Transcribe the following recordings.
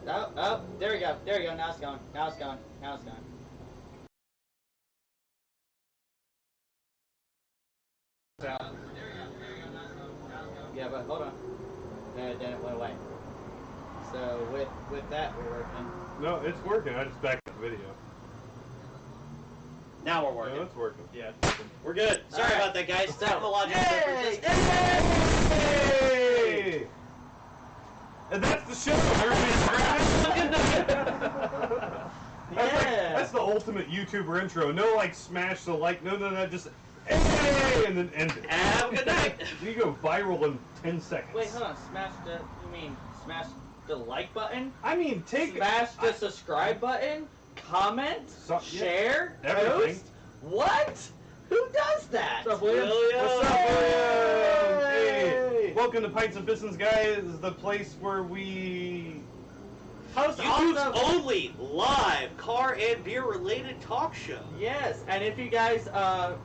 Oh, there we go. There we go. Now it's going. Now it's going. Now it's going. Yeah, but hold on. Then it went away. So with that, we're working. No, it's working. I just backed up the video. Now we're working. No, it's working. Yeah, it's working. We're good. Sorry about that, guys. Technological differences. Hey! And that's the show. That's the ultimate YouTuber intro. No, like, smash the like. No, just hey! And then end it. Have a good night. You go viral in 10 seconds. Wait, hold on. You mean smash the like button? I mean, smash the subscribe button? Comment? Share? Everything. Post? What? Who does that? What's up, William? What's up, William? Hey! Welcome to Pints and Pistons, guys. The place where we host YouTube's awesome only live car and beer related talk show. Yes, and if you guys are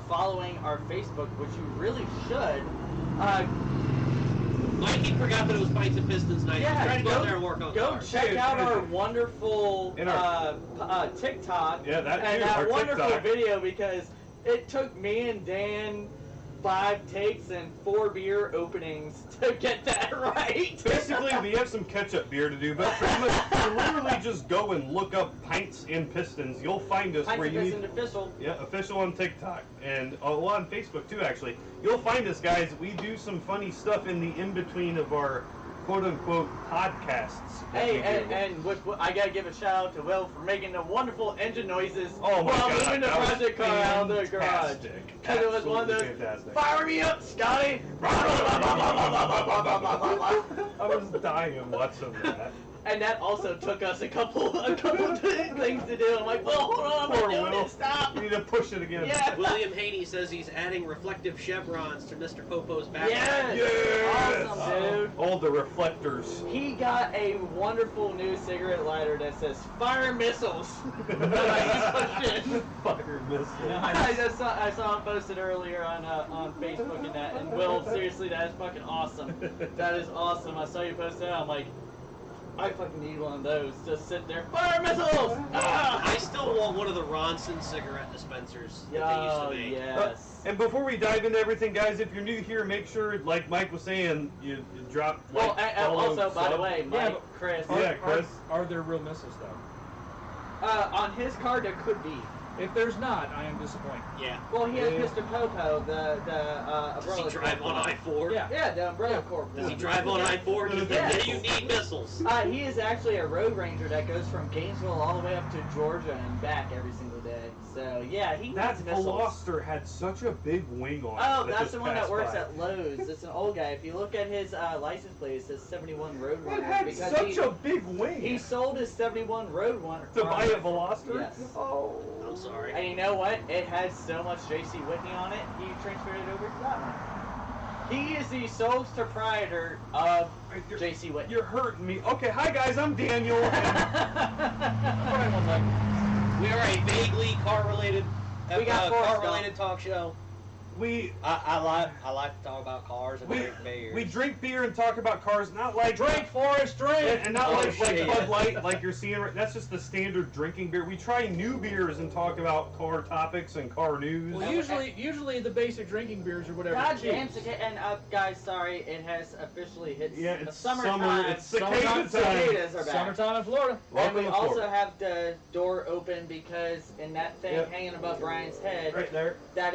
following our Facebook, which you really should, Mikey forgot that it was Pints and Pistons night. Yeah, He's trying to go out there and work on go cars. check out our wonderful TikTok. Yeah, that and too, that our wonderful TikTok. video, because it took me and Dan 5 takes and 4 beer openings to get that right. Basically, we have some catch-up beer to do, but pretty much, you literally just go and look up Pints and Pistons. You'll find us Pints where and you need. Pistons official. Yeah, official on TikTok and on Facebook too. Actually, you'll find us, guys. We do some funny stuff in the in-between of our quote-unquote podcasts. Hey, and I gotta give a shout out to Will for making the wonderful engine noises Oh my while God, moving the that was project car out of the garage. fantastic. Because it was one of those, Fantastic. fire me up, Scotty! I was dying watching that. And that also took us a couple things to do. I'm like, well, hold on, Poor I'm doing Will. it, stop! You need to push it again. Yeah. William Haney says he's adding reflective chevrons to Mr. Popo's back. Yes! Yes! Awesome, dude. All the reflectors. He got a wonderful new cigarette lighter that says "Fire Missiles." Fire missile. I saw him posted earlier on Facebook and that. And Will, seriously, that is fucking awesome. That is awesome. I saw you post that. I'm like, I fucking need one of those. Just sit there, fire missiles. I still want one of the Ronson cigarette dispensers that they used to make. Yes. And before we dive into everything, guys, if you're new here, make sure, like Mike was saying, you drop like. Well, and also, by the way, Mike, Yeah, Chris. Chris. Are there real missiles, though? On his car, there could be. If there's not, I am disappointed. Yeah. Well, he has Mr. Popo, the umbrella. Does he drive on I-4? Yeah. Yeah, the umbrella corp. Does he drive on I-4? Because Yes. you need missiles. He is actually a road ranger that goes from Gainesville all the way up to Georgia and back every single day. So yeah, he That needs missiles. Veloster had such a big wing on it. Oh, that that's just the one that passed works by. at Lowe's. It's an old guy. If you look at his license plate, it says 71 Road It Runner. had because such a big wing. he sold his 71 Road Runner to buy a Veloster? Yes. Oh. I'm sorry. And you know what? It had so much J.C. Whitney on it, he transferred it over to that one. He is the sole proprietor of J.C. Whitney. You're hurting me. Okay, hi guys, I'm Daniel. We are a vaguely car-related, We got Forrest car-related talk show. we I like to talk about cars and drink beers. we drink beer and talk about cars, not like Drink, Forrest, drink! and not Oh, like shit. Bud Light, like you're seeing. That's just the standard drinking beer. We try new beers and talk about car topics and car news. Well, usually the basic drinking beers or whatever. God cheap. damn, and guys, sorry, it has officially hit It's summertime. summer. It's cicada time. Cicadas are back. Summertime in Florida. Welcome and we to also Florida. have the door open because in that thing Yep. hanging above Brian's head, Right there. that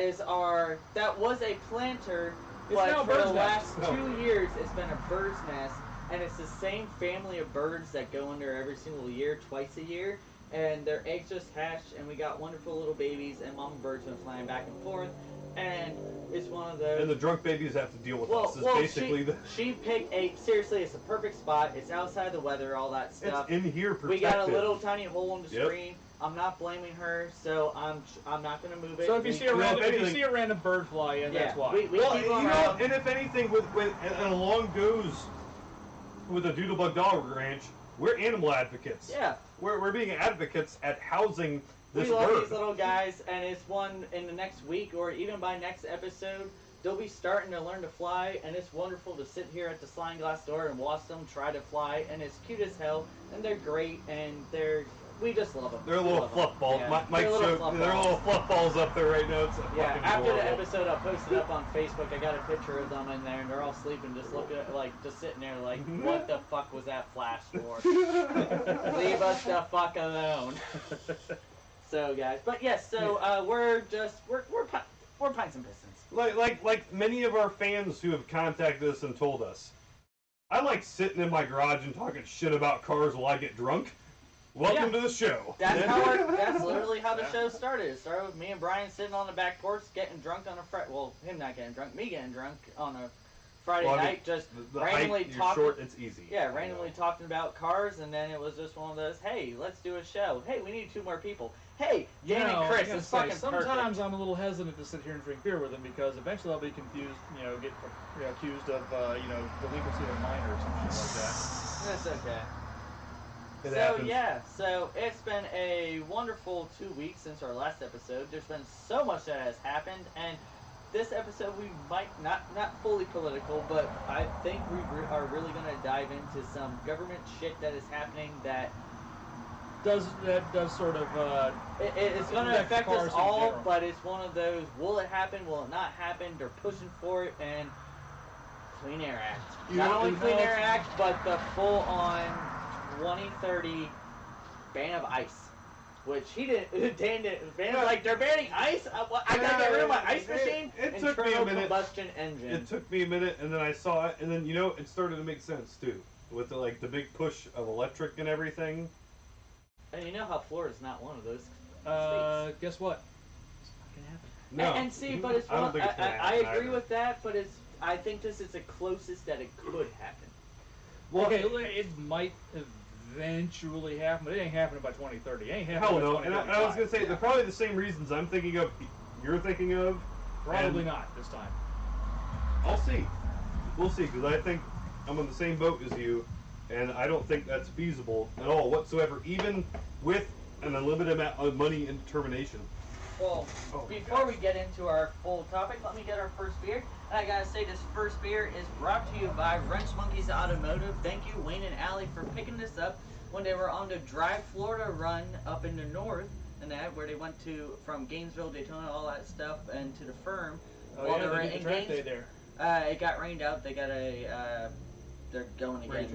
was a planter, It's but now a for the bird's last nest. 2 years it's been a bird's nest, and it's the same family of birds that go in there every single year, twice a year, and their eggs just hatched, and we got wonderful little babies, and mama bird's been flying back and forth, and it's one of those. And the drunk babies have to deal with us. It's Well, basically she picked seriously, it's a perfect spot. It's outside the weather, all that stuff. it's in here protected. We got a little tiny hole in the Yep. screen. I'm not blaming her, so I'm not gonna move it. So if you see a random bird fly in, yeah, that's why. we Well, keep you them know, around. and if anything, and along goes with the Doodlebug Dog Ranch, we're animal advocates. Yeah, We're being advocates at housing this we love bird. these little guys, and it's one in the next week or even by next episode. they'll be starting to learn to fly, and it's wonderful to sit here at the sliding glass door and watch them try to fly, and it's cute as hell, and they're great, and we just love them. They're little fluff balls. Yeah. Mike showed they're little fluff balls up there right now. It's fucking after adorable. the episode, I'll post it up on Facebook. I got a picture of them in there, and they're all sleeping, just looking at, just sitting there, like, what the fuck was that flash for? Leave us the fuck alone. So, guys, but yes, we're Pints and Pistons. Like many of our fans who have contacted us and told us, I like sitting in my garage and talking shit about cars while I get drunk. Welcome to the show. That's literally how the show started. It started with me and Brian sitting on the back porch getting drunk on a Friday. Well, him not getting drunk, me getting drunk on a Friday night, just randomly talking. Short, it's easy. Yeah, randomly talking about cars, and then it was just one of those. Hey, let's do a show. Hey, we need 2 more people. Hey, Dan and Chris, it's fucking sometimes perfect. I'm a little hesitant to sit here and drink beer with them because eventually I'll be confused, get accused of, delinquency of a minor or something like that. That's okay. It happens. So it's been a wonderful 2 weeks since our last episode. There's been so much that has happened, and this episode we might not fully political, but I think we are really going to dive into some government shit that is happening that does sort of it's going to affect us all, but it's one of those, will it happen, will it not happen, they're pushing for it, and Clean Air Act. Not only Clean Air Act, but the full-on 2030 ban of ice. Which he didn't, Dan didn't, ban like, they're banning ice? I gotta get rid of my ice machine? It took me a minute. Combustion engine. It took me a minute, and then I saw it, and then, it started to make sense, too. With the big push of electric and everything. And you know how Florida's not one of those states. Guess what? It's not gonna happen. No. And see, but it's I don't think it's gonna I happen agree either. with that, but I think this is the closest that it could happen. Well, okay, it might eventually happen, but it ain't happening by 2030. It ain't happening Hell by no. 2035. And I was going to say, they're probably the same reasons I'm thinking of, you're thinking of. Probably not this time. I'll see. We'll see, because I think I'm on the same boat as you, and I don't think that's feasible at all whatsoever, even with an unlimited amount of money and determination. Well, before we get into our full topic, let me get our first beer. And I gotta say, this first beer is brought to you by Wrench Monkeys Automotive. Thank you, Wayne and Allie, for picking this up when they were on the Drive Florida run up in the north, and that where they went to from Gainesville, Daytona, all that stuff, and to the firm. Oh, they were in track day there. It got rained out. They got they're going again.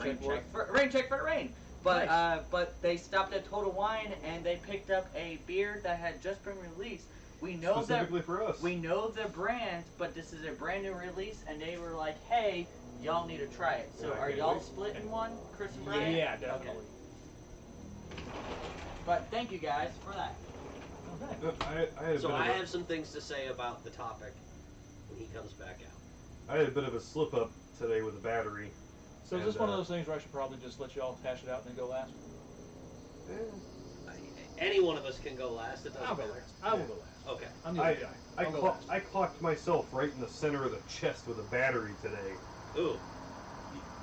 Rain check for the rain. But nice. But they stopped at Total Wine and they picked up a beer that had just been released. We know specifically for us. We know the brand, but this is a brand new release, and they were like, "Hey, y'all need to try it." So are y'all splitting one, Chris and Brian? Yeah, definitely. Okay. But thank you guys for that. Okay. I have some things to say about the topic when he comes back out. I had a bit of a slip up today with a battery. So is this one of those things where I should probably just let you all hash it out and then go last? Any one of us can go last. It doesn't I'll go matter. last. I will go last. Okay. I'm the other guy. I clocked myself right in the center of the chest with a battery today. Ooh.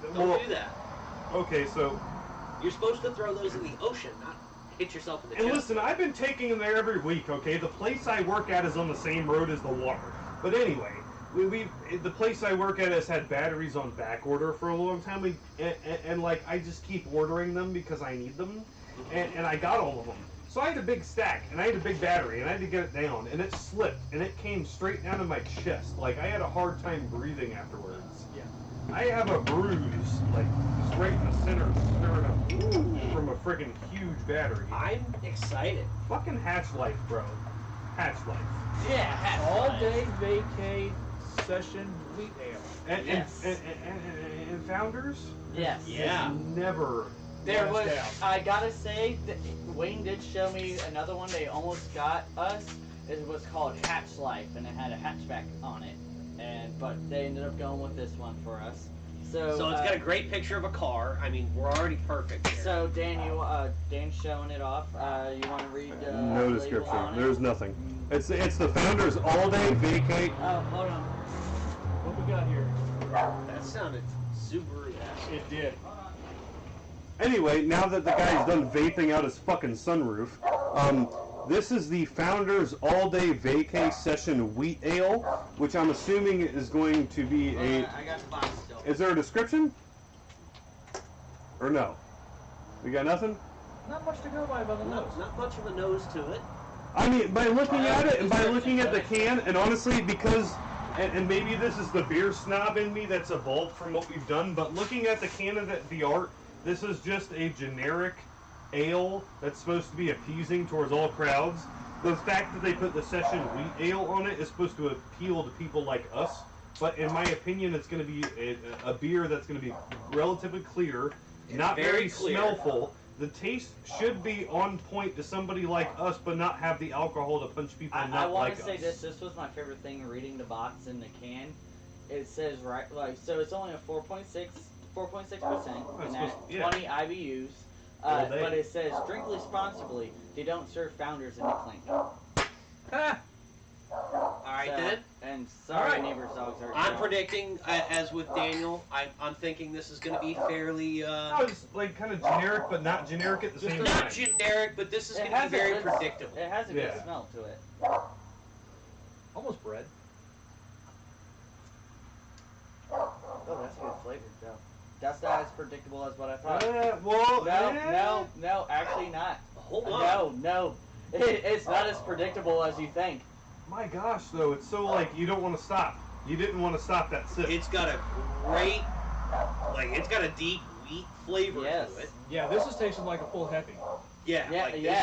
Well, Don't do that. Okay, so... You're supposed to throw those in the ocean, not hit yourself in the chest. And listen, I've been taking them there every week, okay? The place I work at is on the same road as the water. But anyway, the place I work at has had batteries on back order for a long time. And I just keep ordering them because I need them. And I got all of them. So I had a big stack, and I had a big battery, and I had to get it down. And it slipped, and it came straight down to my chest. I had a hard time breathing afterwards. Yeah. I have a bruise, just right in the center of the sternum from a friggin' huge battery. I'm excited. Fucking Hatch Life, bro. Hatch Life. Yeah, Hatch All Life. day vacay session wheat ale. And Founders? Yes. Yeah. Never. There Hands was, down. I gotta say, Wayne did show me another one they almost got us. It was called Hatch Life, and it had a hatchback on it. But they ended up going with this one for us. So it's got a great picture of a car. I mean, we're already perfect here. So Dan's showing it off. You want to read the No label description. on it? There's nothing. It's the Founders All Day Vacate. Oh, hold on. What we got here? That sounded Subaru-esque. It did. Anyway, now that the guy's done vaping out his fucking sunroof, This is the Founders All Day Vacay Session Wheat Ale, which I'm assuming is going to be a... I got the box still. Is there a description? Or no? We got nothing? Not much to go by the nose. Not much of a nose to it. I mean, by looking at it and by looking at the can, and honestly, because... And maybe this is the beer snob in me that's evolved from what we've done, but looking at the can of the art, this is just a generic ale that's supposed to be appeasing towards all crowds. The fact that they put the Session Wheat Ale on it is supposed to appeal to people like us, but in my opinion, it's going to be a beer that's going to be relatively clear, not very clear. smellful. The taste should be on point to somebody like us, but not have the alcohol to punch people not like us. I want to say this was my favorite thing reading the box in the can. It says, so it's only a 4.6%, and that's 20 IBUs. But it says, drink responsibly. They don't serve Founders in the clink. Alright then. And sorry, neighbor's dogs are. I'm predicting, as with Daniel, I'm thinking this is going to be fairly. It's like kind of generic, but not generic at the same time. Not generic, but this is going to be very predictable. It has a good smell to it. Almost bread. Oh, that's good flavor, though. That's not as predictable as what I thought. No, actually not. Hold on. No. It's not as predictable as you think. My gosh, though, it's so like you don't want to stop. You didn't want to stop that sip. It's got a great, it's got a deep wheat flavor to it. Yeah, this is tasting like a full heavy. This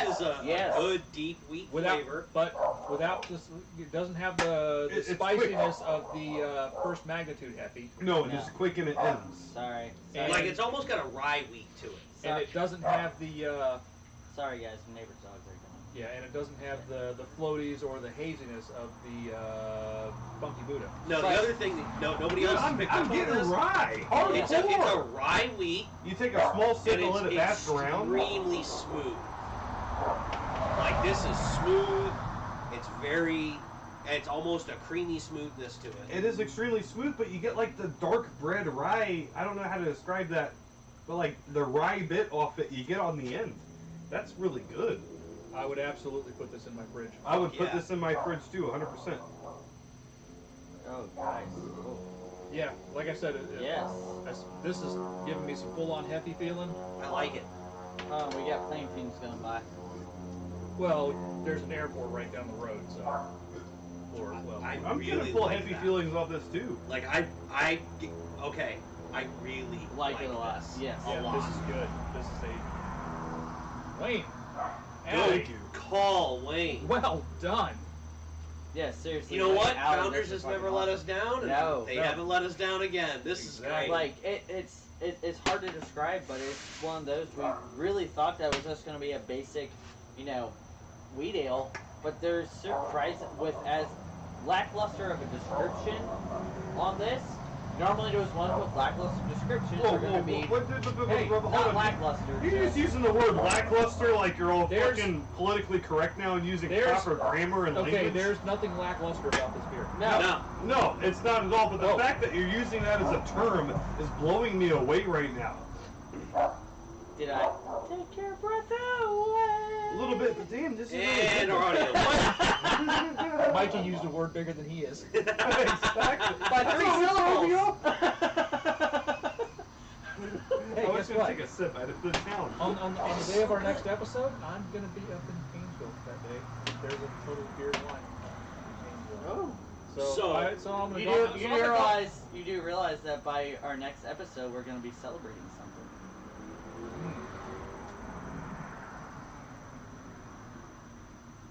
is a good deep wheat flavor. But without this, it doesn't have the spiciness of the first magnitude heavy. No, it's quick and it ends. Sorry. And it's almost got a rye wheat to it. And it doesn't have the... Sorry guys, my neighbor's dogs are coming. Yeah, and it doesn't have the floaties or the haziness of the Funky Buddha. No, the other thing that nobody else has picked up on getting this. rye. It's a rye wheat. You take a small sip and let it bask around. Extremely smooth. Like this is smooth. It's almost a creamy smoothness to it. It is extremely smooth, but you get like the dark bread rye. I don't know how to describe that, but like the rye bit off it you get on the end. That's really good. I would absolutely put this in my fridge. I would put this in my fridge too, 100%. Oh, guys. Oh. Yeah, like I said, this is giving me some full-on heavy feeling. I like it. Oh, we got plane things going by. Well, there's an airport right down the road, so. I'm really getting full like heavy that. feelings off this too. Like I really like it a lot. This. Yes. Yeah, a lot. this is good. This is a Wayne. Good call, Wayne. Well done. Yeah, seriously. You know what? Founders has never let us down, and they No. haven't let us down again. This is great. Like it's hard to describe, but it's one of those we really thought that was just going to be a basic, wheat ale, but they're surprised with as lackluster of a description on this. Normally those ones with lackluster descriptions are going to be not lackluster. You're just using the word lackluster like you're all fucking politically correct now and using proper grammar and language. Okay, there's nothing lackluster about this beer. No, it's not at all. But the fact that you're using that as a term is blowing me away right now. Did I take your breath away? A little bit, but damn, this is and our audio. Mikey used a word bigger than he is. Exactly. By 3 syllables. Hey, I was guess going what? to take a sip. I had a good challenge. On the day of our next episode, I'm going to be up in Painesville that day. There's a total beer and wine in Painesville. Oh. So I'm going to You do realize that by our next episode, we're going to be celebrating something.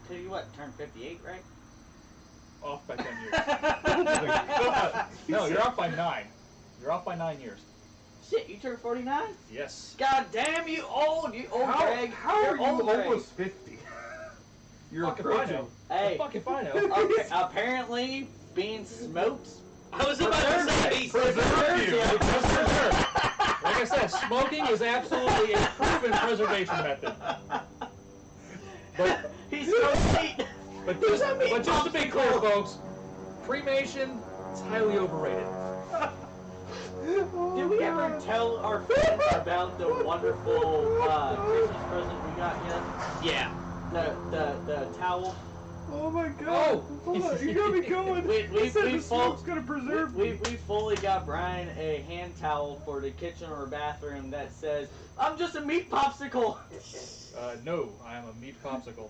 Tell you what, turn 58, right? Off by 10 years. No, you're off by 9. You're off by 9 years. Shit, you turned 49? Yes. God damn, you old Greg. How are you almost 50? You're fucking fino. Hey. Fucking fino. Apparently, being smoked. I was about to say, preserve you. Like I said, smoking is absolutely a proven preservation method. But he's so sweet. But just to be clear, folks, cremation is highly overrated. Did we ever tell our friends about the wonderful Christmas present we got yet? Yeah. The towel. Oh my god! Hold on, you got me going. You said the smoke's gonna preserve me. We fully got Brian a hand towel for the kitchen or bathroom that says, "I'm just a meat popsicle." No, I am a meat popsicle.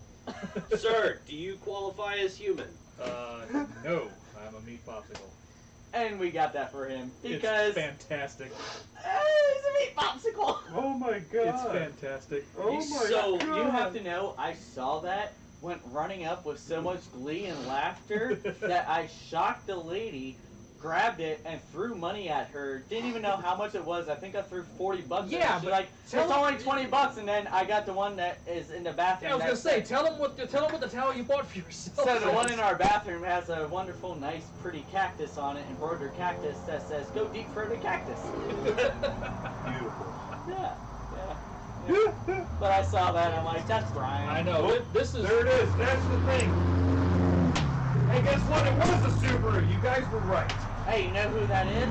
Sir, do you qualify as human? No, I am a meat popsicle. And we got that for him because It's fantastic. He's a meat popsicle. Oh my god! It's fantastic. Oh my So, god! You have to know, I saw that, went running up with so much glee and laughter that I shocked the lady, grabbed it, and threw money at her. Didn't even know how much it was. I think I threw $40. Yeah, She's but like, it's tell only $20, and then I got the one that is in the bathroom. Yeah, I was gonna say, tell them what the towel you bought for yourself. So the one in our bathroom has a wonderful, nice, pretty cactus on it, embroidered cactus that says, "Go deep for the cactus." Beautiful. Yeah. But I saw that, and I'm like, that's Brian. I know. Well, This is. There it is. That's the thing. Hey, guess what? It was a Subaru. You guys were right. Hey, you know who that is?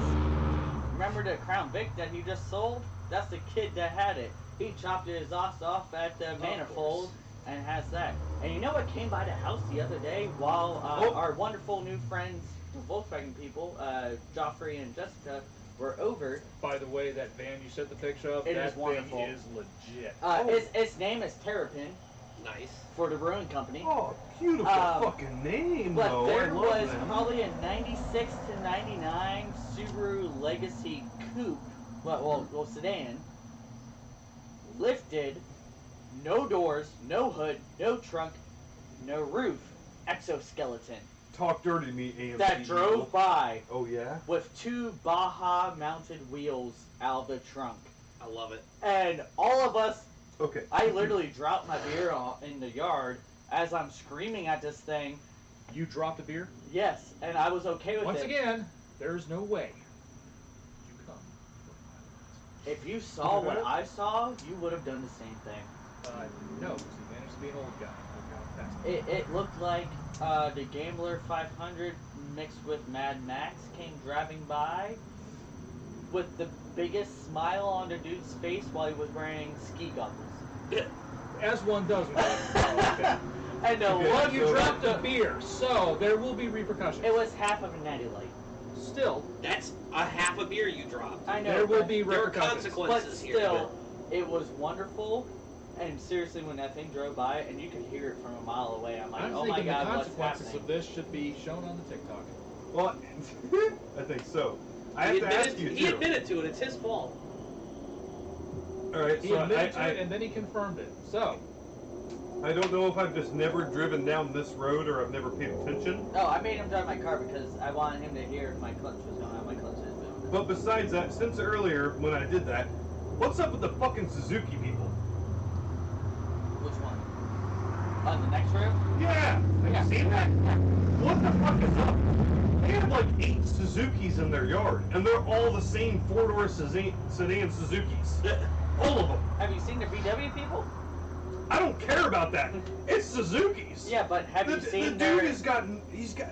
Remember the Crown Vic that he just sold? That's the kid that had it. He chopped his exhaust off at the manifold and has that. And you know what came by the house the other day while our wonderful new friends, the Volkswagen people, Joffrey and Jessica, were over? By the way, that van you sent the picture of, It that is wonderful. thing is legit. Its name is Terrapin Nice. for the brewing company. Oh, beautiful fucking name, But though. there I love was them. probably a 96 to 99 Subaru Legacy Coupe, well, sedan, lifted, no doors, no hood, no trunk, no roof, exoskeleton, Talk dirty to me, AMC. that drove by Oh, yeah? with 2 Baja mounted wheels out of the trunk. I love it. And all of us, Okay. I literally dropped my beer in the yard as I'm screaming at this thing. You dropped a beer? Yes, and I was okay with Once it. again, there's no way you come. If you saw what I saw, you would have done the same thing. No, because he managed to be an old guy. We're going past It looked like the Gambler 500 mixed with Mad Max came driving by with the biggest smile on the dude's face while he was wearing ski goggles. As one does. Okay. And the Okay, one You so- dropped a beer, so there will be repercussions. it was half of a natty light. Still, That's a half a beer you dropped. I know. there will but- be There are repercussions. But consequences here. still, it was wonderful. And seriously, when that thing drove by, and you could hear it from a mile away, I'm like, I'm oh my thinking the god, what's consequences happening? of this should be shown on the TikTok. Well, I think so. I He have to ask you, he too. admitted to it. It's his fault. All right, He so admitted to I it, and then he confirmed it. So, don't know if I've just never driven down this road or I've never paid attention. No, I made him drive my car because I wanted him to hear if my clutch was going out. My clutch is going. But besides that, since earlier when I did that, what's up with the fucking Suzuki people? Which one? On the next road? Yeah, have you seen that? What the fuck is up? They have like 8 Suzukis in their yard, and they're all the same 4-door sedan Suzukis. All of them. Have you seen the VW people? I don't care about that. It's Suzuki's. Yeah, but have you The seen dude their... has gotten.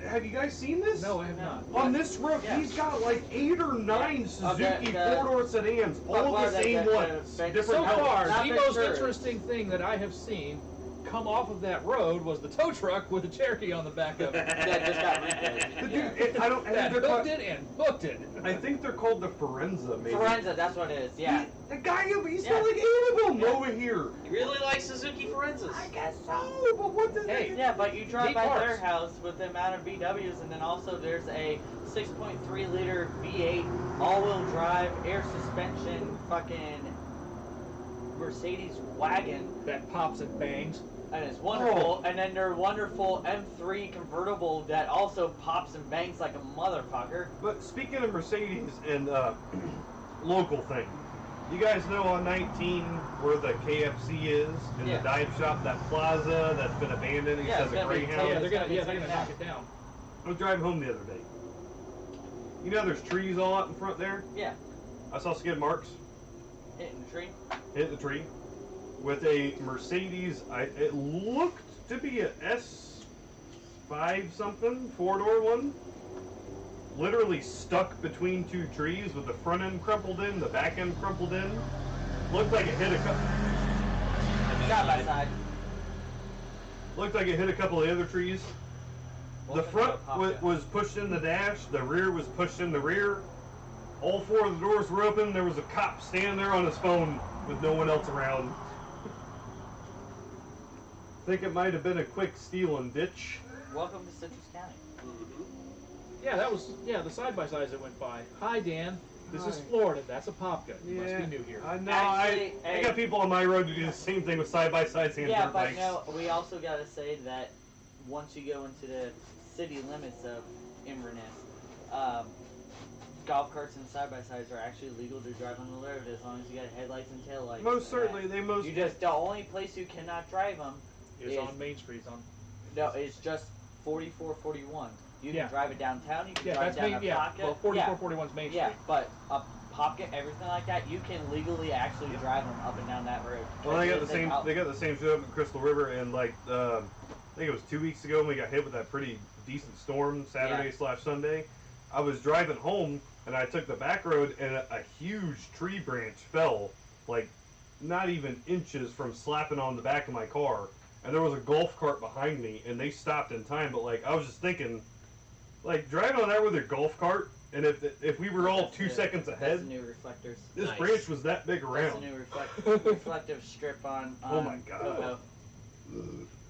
Have you guys seen this? no, I have not. On this road, Yeah. he's got like 8 or 9 Yeah. Suzuki the- 4-door sedans, all well, the same ones, the- different So colors. far, Not the for most sure. interesting thing that I have seen come off of that road was the tow truck with the Cherokee on the back of it. that just got repoed. The Yeah. dude, I don't. I That think they're hooked called, it and booked it. I think they're called the Forenza, maybe. Forenza, that's what it is, yeah. The guy, he's Yeah. got like 8 of them Yeah. over here. He really likes Suzuki Forenzas. I guess so, but what the Hey. Yeah, but you drive Neat by their parts. house with the amount of VWs, and then also there's a 6.3 liter V8 all-wheel drive, air suspension, fucking Mercedes wagon, That pops and bangs. and it's wonderful. Oh. And then their wonderful M3 convertible that also pops and bangs like a motherfucker. But speaking of Mercedes and local thing, you guys know on 19 where the KFC is in Yeah. the dive shop, that plaza that's been abandoned. He Yeah, says it's a gonna be Greyhound. Yeah, they're gonna taken knock it down. I was driving home the other day. You know there's trees all out in front there? Yeah, I saw skid marks hitting the tree. hit the tree with a Mercedes. It looked to be a S5 something, 4-door one. Literally stuck between 2 trees with the front end crumpled in, the back end crumpled in. Looked like it hit a couple. Side by side. Looked like it hit a couple of the other trees. The Welcome to front a pop-up. was pushed in the dash. The rear was pushed in the rear. All 4 of the doors were open. There was a cop standing there on his phone with no one else around. Think it might have been a quick steal and ditch. Welcome to Citrus County. Yeah, that was the side-by-sides that went by. Hi, Dan. This is Hi. Florida. That's a pop gun. You must be new here. I know. Actually, I got people on my road to do the same thing with side-by-sides and Yeah, dirt but bikes. no, we also got to say that once you go into the city limits of Inverness, golf carts and side-by-sides are actually legal to drive on the road as long as you got headlights and taillights. Most certainly, they most. You just, the only place you cannot drive them It's on Main Street. it's just 44, 41. You Yeah. can drive it downtown, you can Yeah, drive that's it down Main. a Yeah, pocket. well, 44, 41's Main Street. Yeah, but a pocket, everything like that, you can legally actually drive them up and down that road. Well, they got the They same. out- They got the same shit up in Crystal River, and like I think it was 2 weeks ago when we got hit with that pretty decent storm Saturday/Sunday. I was driving home and I took the back road, and a huge tree branch fell, like not even inches from slapping on the back of my car. And there was a golf cart behind me, and they stopped in time. But like I was just thinking, like driving on that with a golf cart, and if we were all That's 2 the- seconds That's ahead, the new reflectors. this Nice. branch was that big That's around. the new reflective strip on Oh my God. Coco.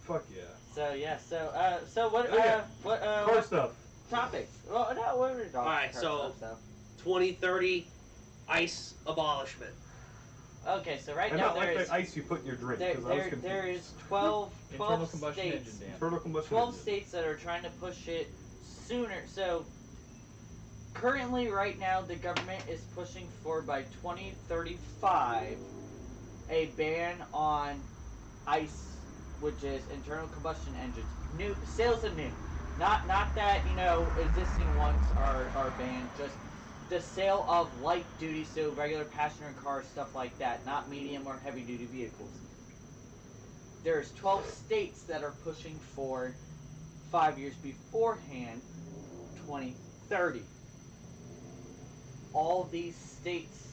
Fuck yeah. So yeah, so what Okay. what Car stuff. topics? Well, no, what are we talking? Alright, car so- stuff, 2030 Ice Abolishment. okay, so right I now not like there's the ice you put in your drink, there, because I was there, confused. there is 12 Internal combustion states. engine, Dan. Internal combustion 12 engine. states that are trying to push it sooner. So currently, right now, the government is pushing for by 2035 a ban on ICE, which is internal combustion engines. New sales of new, not that existing ones are banned. Just the sale of light duty, so regular passenger cars, stuff like that, not medium or heavy duty vehicles. There's 12 states that are pushing for 5 years beforehand, 2030. All these states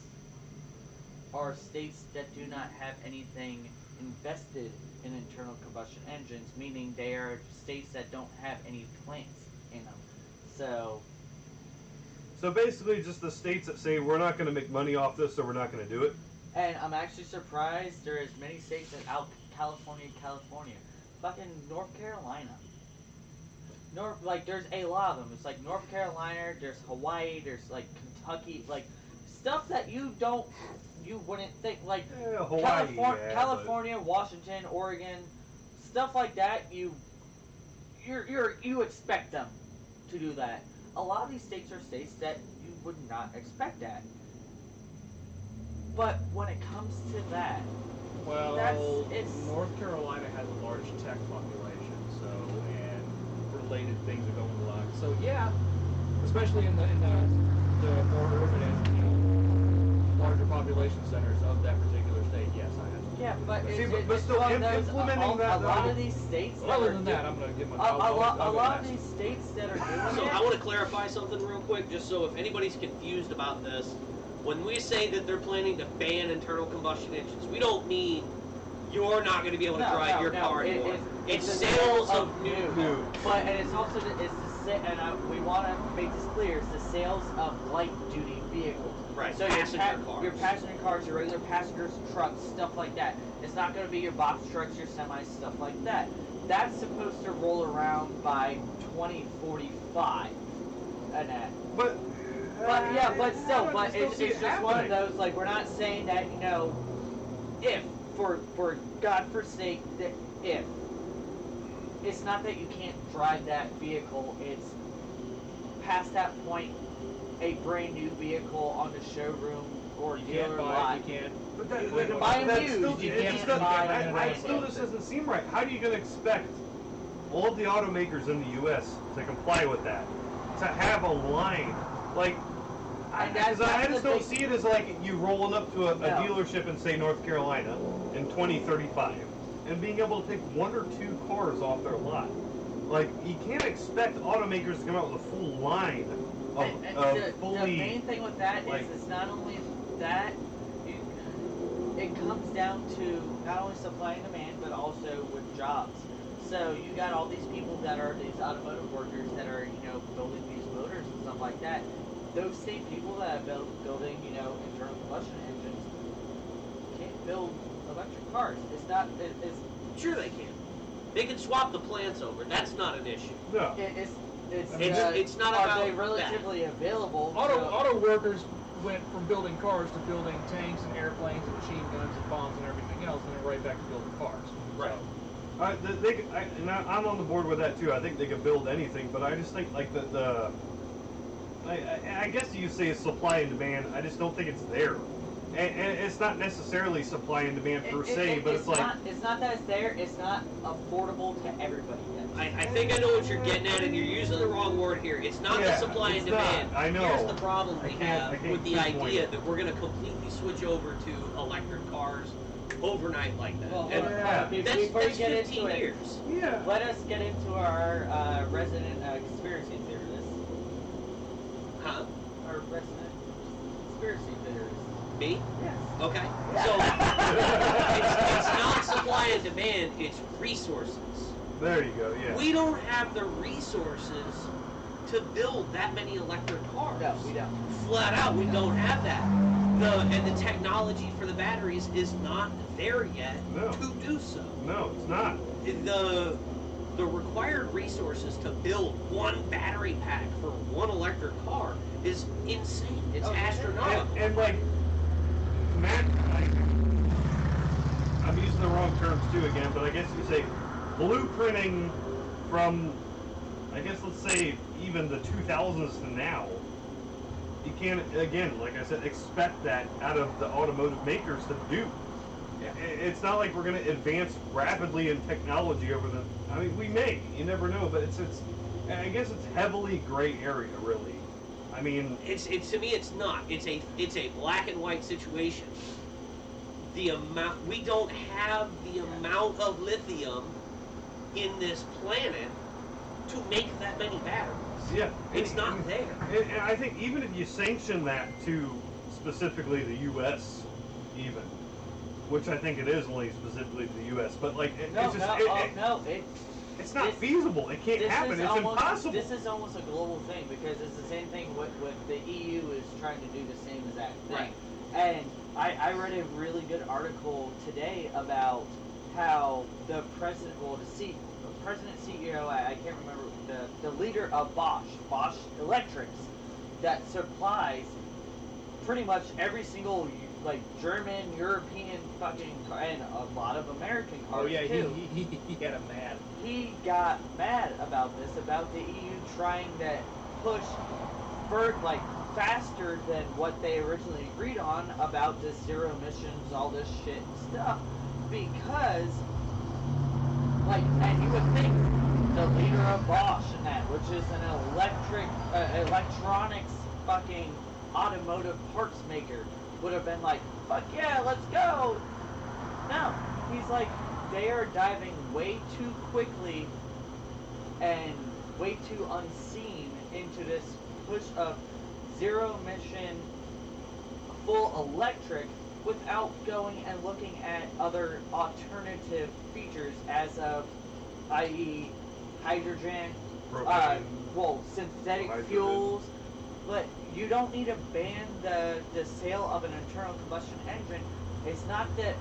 are states that do not have anything invested in internal combustion engines, meaning they are states that don't have any plants in them. So basically, just the states that say we're not going to make money off this, so we're not going to do it. And I'm actually surprised there is many states that out California, fucking North Carolina. There's a lot of them. It's like North Carolina, there's Hawaii, there's like Kentucky, like stuff that you wouldn't think, like Hawaii, California, Washington, Oregon, stuff like that. You expect them to do that. A lot of these states are states that you would not expect that. But when it comes to that, Well, it's North Carolina has a large tech population, and related things are going along. So yeah, especially in the more urban and larger population centers of that particular state. Yes, I have. yeah, but See, it's but still one of those, implementing a that, lot though- of these states. Well, that other are than that, I'm going to give my. a lot of these states that are doing So it. I want to clarify something real quick, just so if anybody's confused about this. When we say that they're planning to ban internal combustion engines, we don't mean you're not going to be able to drive your car anymore. It's the sales sale of new New. cars. But and it's also we want to make this clear. It's the sales of light duty vehicles. Right, So passenger cars. your passenger cars, your regular passengers, trucks, stuff like that. It's not going to be your box trucks, your semis, stuff like that. That's supposed to roll around by 2045. And that. But But still, I but still it's see it just one of happening. those, like, we're not saying that, if, for God forsake, that if. It's not that you can't drive that vehicle, it's past that point, a brand new vehicle on the showroom or You dealer can't buy lot. it. You can't. But that, You like, can buy 'em that's used, still, you it can't just doesn't- buy I- 'em I brand still new. just doesn't seem right. How are you going to expect all of the automakers in the U.S. to comply with that? To have a line, like, And that's I the just don't big- see it as like you rolling up to a No. dealership in, say, North Carolina in 2035 and being able to take 1 or 2 cars off their lot. Like, you can't expect automakers to come out with a full line And of the fully... main thing with that like- is it's not only that, it comes down to not only supply and demand, but also with jobs. so you got all these people that are these automotive workers that are, building these motors and stuff like that. Those same people that are building, internal combustion engines can't build electric cars. It's not. It's sure they can. They can swap the plants over. That's not an issue. No. It's not about Are they relatively available? Auto workers went from building cars to building tanks and airplanes and machine guns and bombs and everything else, and then right back to building cars. Right. So, I'm on the board with that too. I think they could build anything, but I just think like I guess you say it's supply and demand. I just don't think it's there. And it's not necessarily supply and demand per se, but it's like... It's not that it's there, it's not affordable to everybody yet. I think I know what you're getting at, and you're using the wrong word here. It's not the supply and demand. I know. Here's the problem we have with the pinpoint idea it. that we're going to completely switch over to electric cars overnight like that. Well, and that's before you get 15 into years. Yeah. Let us get into our resident conspiracy theorist. Huh? Our resident conspiracy theorist. Me? Yes. Okay. So, it's not supply and demand, it's resources. There you go, yeah. We don't have the resources to build that many electric cars. No, we don't. Flat out, we don't have that. And the technology for the batteries is not there yet to do so. No, it's not. The required resources to build one battery pack for one electric car is insane. It's astronomical. And like, Matt, I'm using the wrong terms too again, but I guess you say blueprinting from, I guess let's say even the 2000s to now. You can't, again, like I said, expect that out of the automotive makers to do. It's not like we're going to advance rapidly in technology over the. I mean, we may. You never know, but it's. I guess it's heavily gray area, really. I mean, it's to me, it's not. It's a black and white situation. The amount we don't have the amount of lithium in this planet to make that many batteries. yeah, It's not there. And I think even if you sanction that to specifically the U.S., even, which I think it is only specifically to the U.S., but like it's not feasible. It can't happen. It's impossible. This is almost a global thing because it's the same thing with the EU is trying to do the same exact thing. Right. And I read a really good article today about how the president, President CEO, I can't remember, the leader of Bosch Electrics, that supplies pretty much every single like German, European fucking car, and a lot of American cars too. He got him mad. He got mad about this, about the EU trying to push for like faster than what they originally agreed on about this zero emissions, all this shit and stuff, because like, and you would think the leader of Bosch and that, which is an electronics fucking automotive parts maker, would have been like, fuck yeah, let's go. No, he's like, they are diving way too quickly and way too unseen into this push of zero emission, full electric, without going and looking at other alternative features as of, i.e. hydrogen, synthetic fuels. But you don't need to ban the sale of an internal combustion engine. It's not the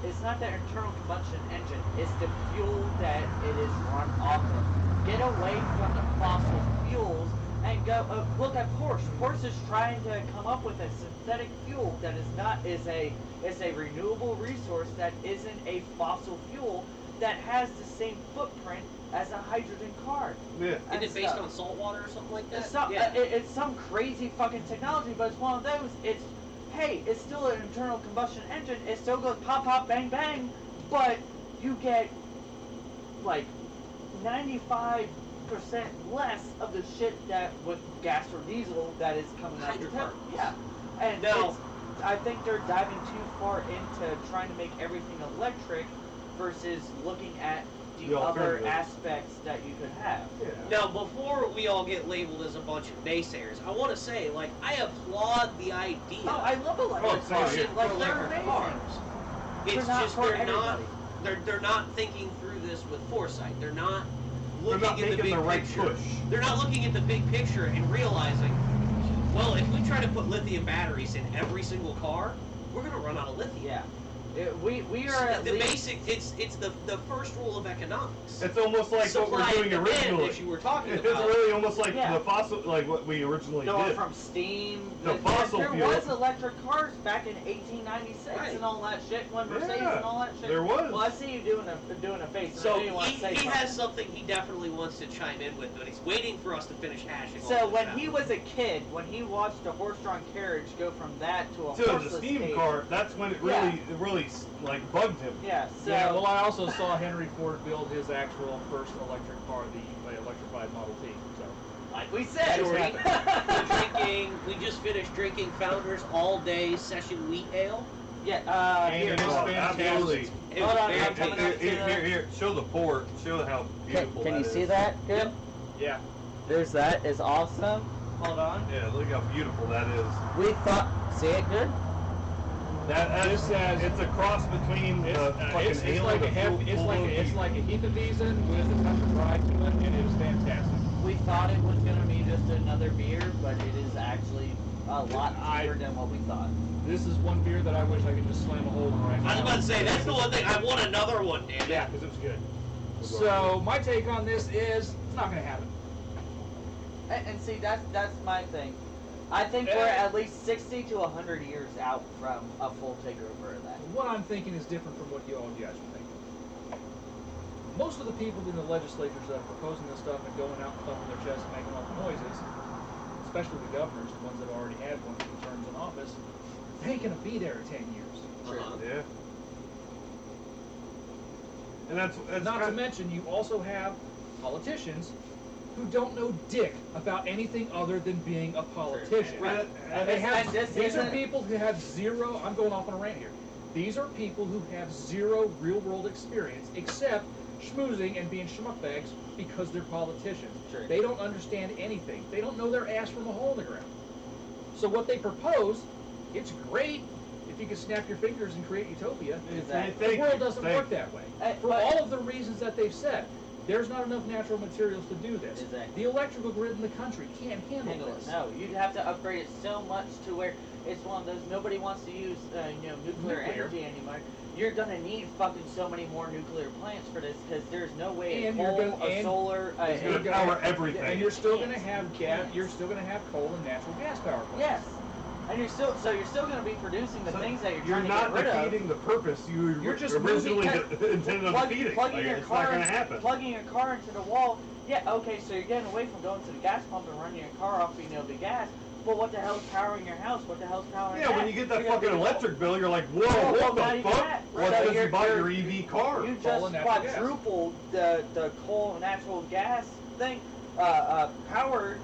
internal combustion engine. It's the fuel that it is run off of. Get away from the fossil fuels and go look at Porsche. Porsche is trying to come up with a synthetic fuel that is a renewable resource that isn't a fossil fuel that has the same footprint as a hydrogen car. Yeah. Isn't it based on salt water or something like that? It's some crazy fucking technology, but it's one of those. It's still an internal combustion engine. It still goes pop, pop, bang, bang, but you get like 95% less of the shit that with gas or diesel that is coming out of the tank. Yeah, and I think they're diving too far into trying to make everything electric versus looking at the other aspects that you could have. Yeah. Now, before we all get labeled as a bunch of naysayers, I want to say, like, I applaud the idea. Oh, I love electric cars. yeah. Like, they're electric amazing. cars. It's They're not just for they're not. everybody. they're not thinking through this with foresight. They're not looking at the making big the right picture. push. They're not looking at the big picture and realizing, well, if we try to put lithium batteries in every single car, we're going to run out of lithium. Yeah. We are at the least... basic. It's the first rule of economics. It's almost like Supply what we're doing and demand, originally. as you were talking It's about. really almost like Yeah. the fossil, like what we originally Going did. from steam. The fossil there fuel. was electric cars back in 1896 Right. and all that shit. When Mercedes Yeah, and all that shit. there was. Well, I see you doing a face. So I know you want to say he something. has something he definitely wants to chime in with, but he's waiting for us to finish hashing. So all this when out. he was a kid, when he watched a horse-drawn carriage go from that to a To the horseless steam cage, car, that's when it really like bugged him. Yeah. So Yeah, well, I also saw Henry Ford build his actual first electric car, the electrified Model T. So, like we said, Shorty, we're drinking. We just finished drinking Founders All Day Session Wheat Ale. yeah. And Here, it is hold on. Absolutely. It Hold was on, very I'm coming tasty. up to the- Here, show the port. Show how beautiful Can that you see is. that? Good. Yep. yeah. There's that. Is awesome. Hold on. Yeah, look how beautiful that is. We thought. See it good? This has- it's a cross between It's, fucking it's ale like and a it's like a Hefeweizen with a touch of rye to it, and it is fantastic. We thought it was gonna be just another beer, but it is actually a lot cheaper than what we thought. This is one beer that I wish I could just slam a hole in right now. I was about to say that's the one thing I want another one, damn it. Yeah, because it was good. So my take on this is it's not going to happen. And see, that's my thing. I think we're at least 60 to 100 years out from a full takeover of that. What I'm thinking is different from what you all guys are thinking. Most of the people in the legislatures that are proposing this stuff and going out and thumping their chests and making all the noises, especially the governors, the ones that already had 1 or 2 terms in office, they ain't going to be there in 10 years. Uh-huh. Yeah. And that's Not to mention, you also have politicians who don't know dick about anything other than being a politician. Right. And they have, And this these are isn't- people who have zero, I'm going off on a rant here. These are people who have zero real-world experience except schmoozing and being schmuckbags because they're politicians. Sure. They don't understand anything. They don't know their ass from a hole in the ground. So what they propose, it's great if you can snap your fingers and create utopia. Exactly. The world doesn't work that way. For but- all of the reasons that they've said. There's not enough natural materials to do this. Exactly. The electrical grid in the country can't handle this. No, you'd have to upgrade it so much to where it's one of those, nobody wants to use nuclear energy anymore. You're gonna need fucking so many more nuclear plants for this because there's no way And a you're coal, gonna- a and solar, it's gonna power everything. And you're still going to can't. have You gas. can't. You're still going to have coal and natural gas power plants. yes, and you're still going to be producing the things that you're trying to not get rid of. defeating the purpose You're just originally moving- intended on defeating. Plugging your It's car, not going to happen. plugging your car into the wall. Yeah, okay, so you're getting away from going to the gas pump and running your car off, the gas. But what the hell's powering your house? What the hell's powering Yeah, that? when you get that You're gonna fucking be- electric bill, you're like, whoa, Well, what now the you fuck? got that. Well, So because you you're- bought you're- your EV car. You Coal just and natural gas. quadrupled the coal and natural gas thing, power,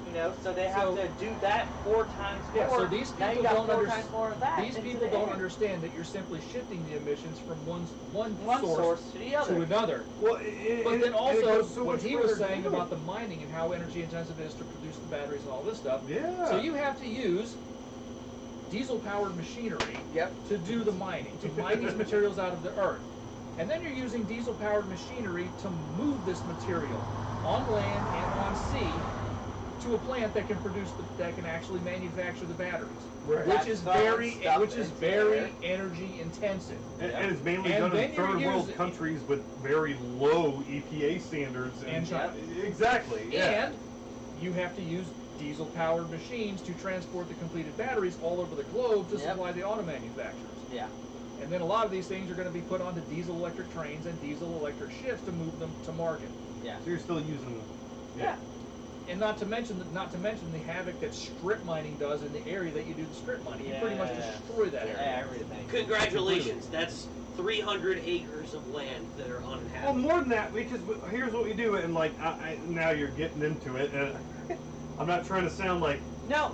so they have So- to do that 4 times more. Yeah, so these now you people got don't 4 understand. times more of that. These into people the don't air. understand that you're simply shifting the emissions from one source to the other. to another. Well, But then also, goes so what much he was further saying too. about the mining and how energy intensive it is to produce the batteries and all this stuff. Yeah. So you have to use diesel-powered machinery Yep. to do the mining, to mine these materials out of the earth. And then you're using diesel-powered machinery to move this material on land and on sea to a plant that can produce that can actually manufacture the batteries, Right. which is That's very stuff into very there. energy intensive. And it's mainly And done then in you're third world using- countries with very low EPA standards. And China. Exactly. Yeah. And you have to use diesel-powered machines to transport the completed batteries all over the globe to Yep. supply the auto manufacturers. Yeah. And then a lot of these things are going to be put onto diesel-electric trains and diesel-electric ships to move them to market. Yeah. So you're still using. Yeah. And not to mention the havoc that strip mining does in the area that you do the strip mining. You pretty much Yeah. destroy that area. Yeah, everything. Congratulations, that's 300 acres of land that are Well, uninhabitable. more than that, because here's what we do, and like now you're getting into it. I'm not trying to sound like No.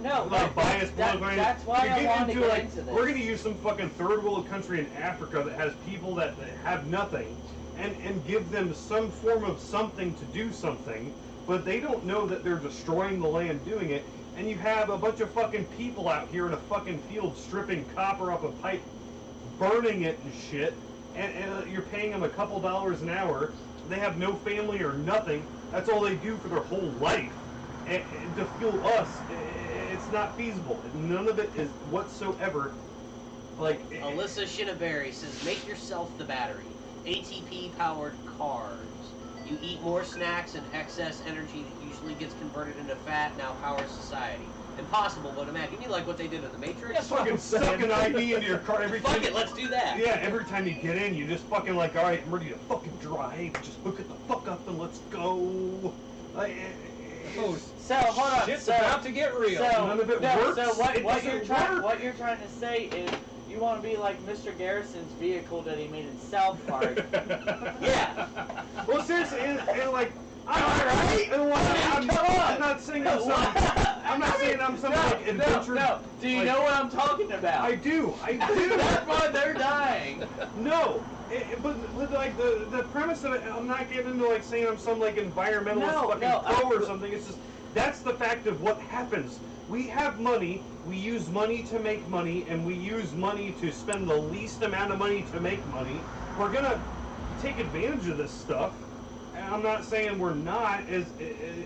biased. That's why I wanted to get into this. We're going to use some fucking third world country in Africa that has people that have nothing, and give them some form of something to do something, but they don't know that they're destroying the land doing it. And you have a bunch of fucking people out here in a fucking field stripping copper off a pipe, burning it and shit. and you're paying them a couple dollars an hour. They have no family or nothing. That's all they do for their whole life. And to fuel us, it's not feasible. None of it is whatsoever. Like Alyssa Shinaberry says, make yourself the battery. ATP-powered cars. You eat more snacks and excess energy that usually gets converted into fat now powers society. Impossible, but imagine like what they did in the Matrix. Just fucking suck an IV into your car every time. Fuck it, let's do that. Yeah, every time you get in, you just fucking like, all right, I'm ready to fucking drive. Just hook it the fuck up and let's go. So hold on. Shit's about to get real. So, none of it works. So what What you're trying to say is you want to be like Mr. Garrison's vehicle that he made in South Park. Yeah. Well, seriously, and like, I'm not saying I'm some. I'm not saying I'm some like adventure. No. Do you know what I'm talking about? I do. That's why they're dying. No. But like the premise of it, I'm not getting into like saying I'm some like environmentalist pro or something. It's just that's the fact of what happens. We have money. We use money to make money, and we use money to spend the least amount of money to make money. We're gonna take advantage of this stuff. And I'm not saying we're not as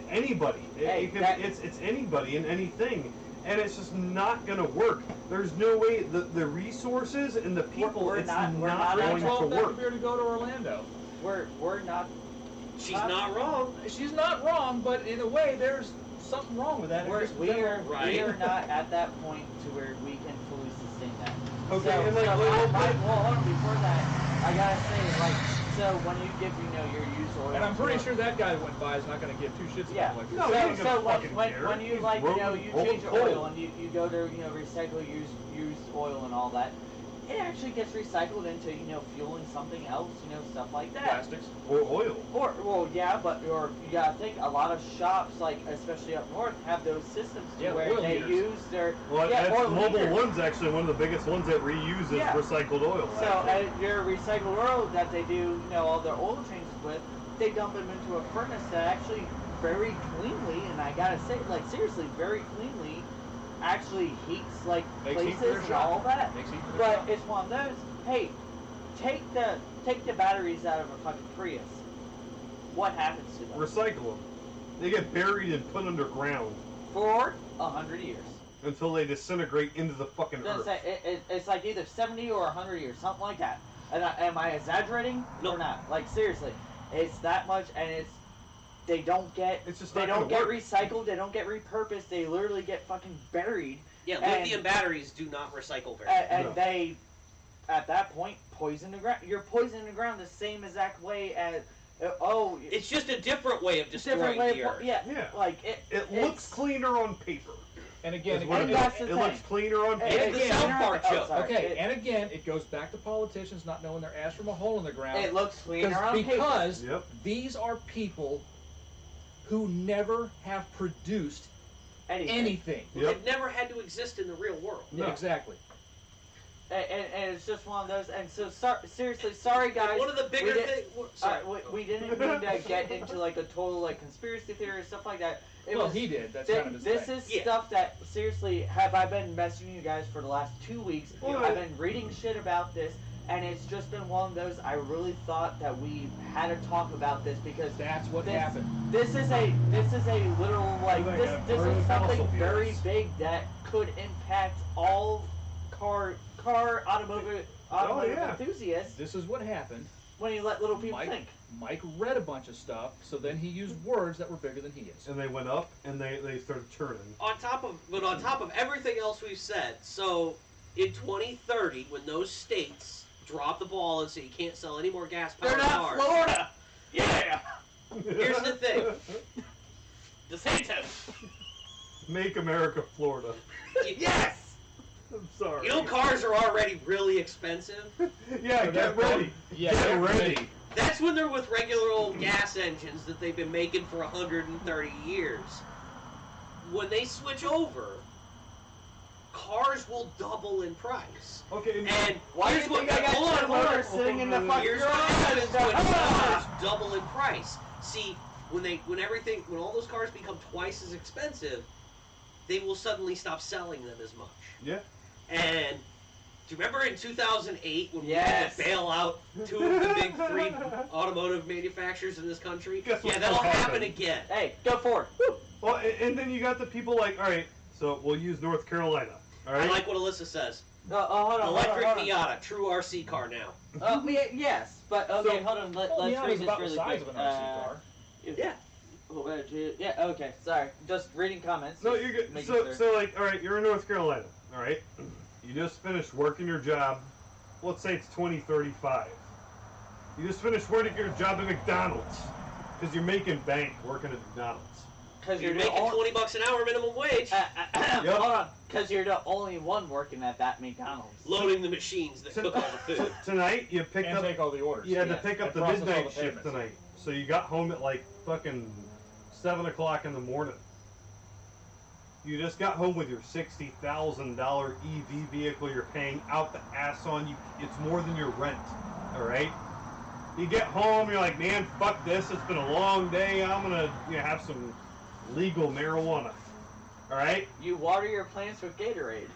anybody. It's anybody and anything. And it's just not going to work. There's no way the resources and the people. We're not going to work. Here to go to Orlando. We're not. She's not wrong. She's not wrong, but in a way, there's something wrong with that. We are not at that point to where we can fully sustain that. Okay, So, and like, hold on, before that, I gotta say, like, so when you give, your used oil. And I'm pretty sure that guy that went by is not going to give two shits Yeah. about No, electricity. So fucking when care. you you change your oil and you go to recycle used oil and all that, it actually gets recycled into fueling something else, stuff like that. Plastics. Or oil. Or you gotta think a lot of shops, like especially up north, have those systems where oil they heaters. use their Well, Mobile heaters. One's actually one of the biggest ones that reuses recycled oil. So your recycled oil that they do, all their oil changes with, they dump them into a furnace that actually very cleanly, and I gotta say, like seriously, very cleanly, actually heats like Makes heat for places their and shop. all that. Makes heat for their But shop. it's one of those. Hey, take the batteries out of a fucking Prius. What happens to them? Recycle them. They get buried and put underground For 100 years. until they disintegrate into the fucking earth. It's like either 70 or 100 years, something like that. And am I exaggerating or not? Like seriously, it's that much, and they don't get recycled, they don't get repurposed, they literally get fucking buried. Yeah, lithium batteries do not recycle very well. And they, at that point, poison the ground. You're poisoning the ground the same exact way as. It's just a different way of destroying the earth. Yeah. Like it looks cleaner on paper. And again, It looks cleaner on paper. It's the South Park joke. and again, it goes back to politicians not knowing their ass from a hole in the ground. It looks cleaner on paper. Because these are people who never have produced anything. They've never had to exist in the real world. No. Yeah, exactly. And it's just one of those. And so, seriously, sorry guys. And one of the bigger things. We didn't mean to get into like a total like conspiracy theory or stuff like that. He did. That's kind of his This thing. is stuff that seriously have I been messaging you guys for the last 2 weeks. I've been reading shit about this, and it's just been one of those. I really thought that we had to talk about this because That's what happened. This is a literal like this is something very fuels. big that could impact all automotive enthusiasts This is what happened. when you let little people think. Mike read a bunch of stuff, so then he used words that were bigger than he is. And they went up and they started turning. On top of everything else we've said, so in 2030, when those states drop the ball and say you can't sell any more gas-powered They're not cars, Florida. Yeah. here's the thing. DeSantis. Make America Florida. Yes. I'm sorry. You know, cars are already really expensive. Yeah, get ready. Yeah, get ready. That's when they're with regular old gas engines that they've been making for 130 years. When they switch over, cars will double in price. Okay. And Why do you think I got your motor sitting in the fucking here's what garage? happens when cars double in price. See, when all those cars become twice as expensive, they will suddenly stop selling them as much. Yeah. And Do you remember in 2008 when Yes. we had to bail out 2 of the big 3 automotive manufacturers in this country? Guess what's Yeah, that'll gonna happen happen? again. Hey, go for it. Woo. Well, and then you got the people like, all right, so we'll use North Carolina. All right. I like what Alyssa says. Hold on. Electric hold on. Miata, true RC car now. Yes, but okay, So- hold on. Well, Let's Miata's read this about really the size quick. of an RC car. Yeah. Yeah. Okay. Sorry. Just reading comments. No, just you're good. making So, sure. so like, all right, you're in North Carolina. All right. You just finished working your job. Let's say it's 2035. You just finished working your job at McDonald's because you're making bank working at McDonald's. Because You're making $20 an hour minimum wage, Hold on. Because you're the only one working at that McDonald's. loading the machines that cook all the food. Tonight you picked And up. take all the orders. You had to Yes. pick up And the process all midnight the shift payments. tonight, so you got home at like fucking 7 o'clock in the morning. You just got home with your $60,000 EV vehicle you're paying out the ass on. It's more than your rent. All right. You get home, you're like, man, fuck this. It's been a long day. I'm gonna have some legal marijuana. All right. You water your plants with Gatorade.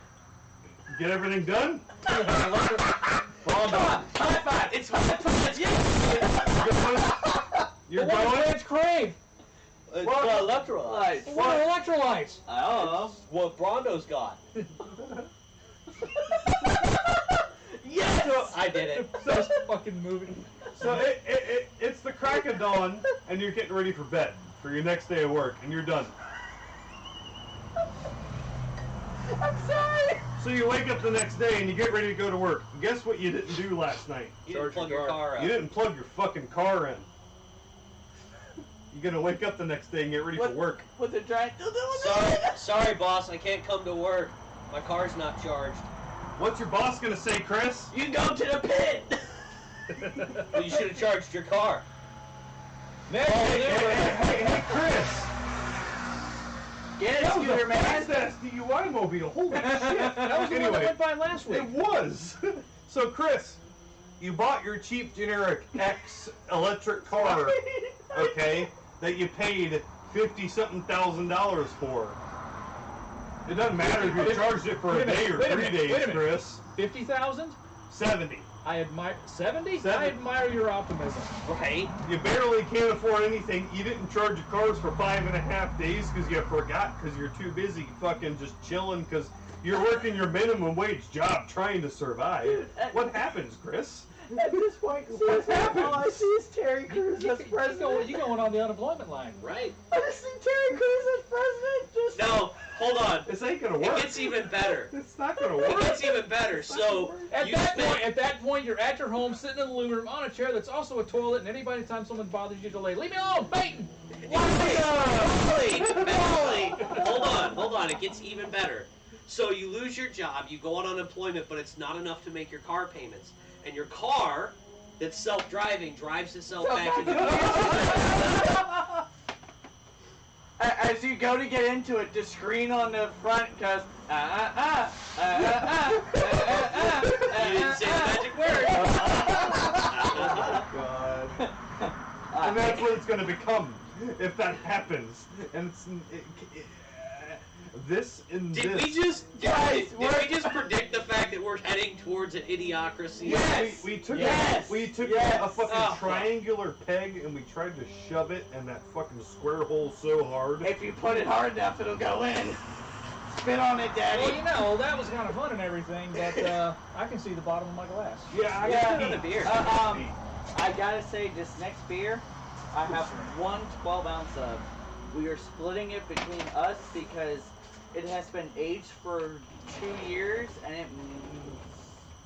Get everything done. Come on, high five. It's yes. You're What do going. plants crave? Well, electrolytes. What are electrolytes? I don't know. What Brondo's got. Yes! I did it. Best fucking movie. So it's the crack of dawn, and you're getting ready for bed for your next day of work, and you're done. I'm sorry. So you wake up the next day and you get ready to go to work. Guess what you didn't do last night? You didn't Charge plug your your car. car up. You didn't plug your fucking car in. You're gonna wake up the next day and get ready for work. With a giant. Sorry, boss. I can't come to work. My car's not charged. What's your boss gonna say, Chris? You go to the pit. Well, you should have charged your car. Hey, Chris! Get it, scooter man. That's DUI mobile. Holy shit! That was the one that went by last week. It was. So, Chris, you bought your cheap generic X electric car, okay, that you paid $50-something thousand for. It doesn't matter if you charged it for a day or 3 days, Chris. 50,000? 70. I admire 70? 70. I admire your optimism. Right? You barely can't afford anything. You didn't charge your cars for 5.5 days because you forgot because you're too busy fucking just chilling because you're working your minimum wage job trying to survive. What happens, Chris? At this point, What happened? all I see is Terry Crews as president. You going on the unemployment line. Right. I just see Terry Crews as president. Just No, hold on. This ain't gonna It work. gets even better. It's not gonna It work. gets even better. So At you that spent. point, you're at your home, sitting in the living room on a chair that's also a toilet, and anytime someone bothers you, delay. Leave me alone, baiting. Wait, hold on. It gets even better. So you lose your job, you go on unemployment, but it's not enough to make your car payments. And your car, that's self-driving, drives itself back into the as you go to get into it, the screen on the front goes. You didn't say the magic word. Oh, God. And that's what it's gonna become if that happens. And it's this and Did this. we just Guys, did we just predict the fact that we're heading towards an idiocracy? Yes! We took Yes! we took Yes! a fucking Oh, fuck. triangular peg and we tried to shove it in that fucking square hole so hard. If you put it hard enough, it'll go in. Spit on it, Daddy. Well, you know, that was kind of fun and everything, but I can see the bottom of my glass. Yeah, I Yeah. got Another beer. I gotta say, this next beer, I have one 12-ounce of. We are splitting it between us because it has been aged for 2 years, and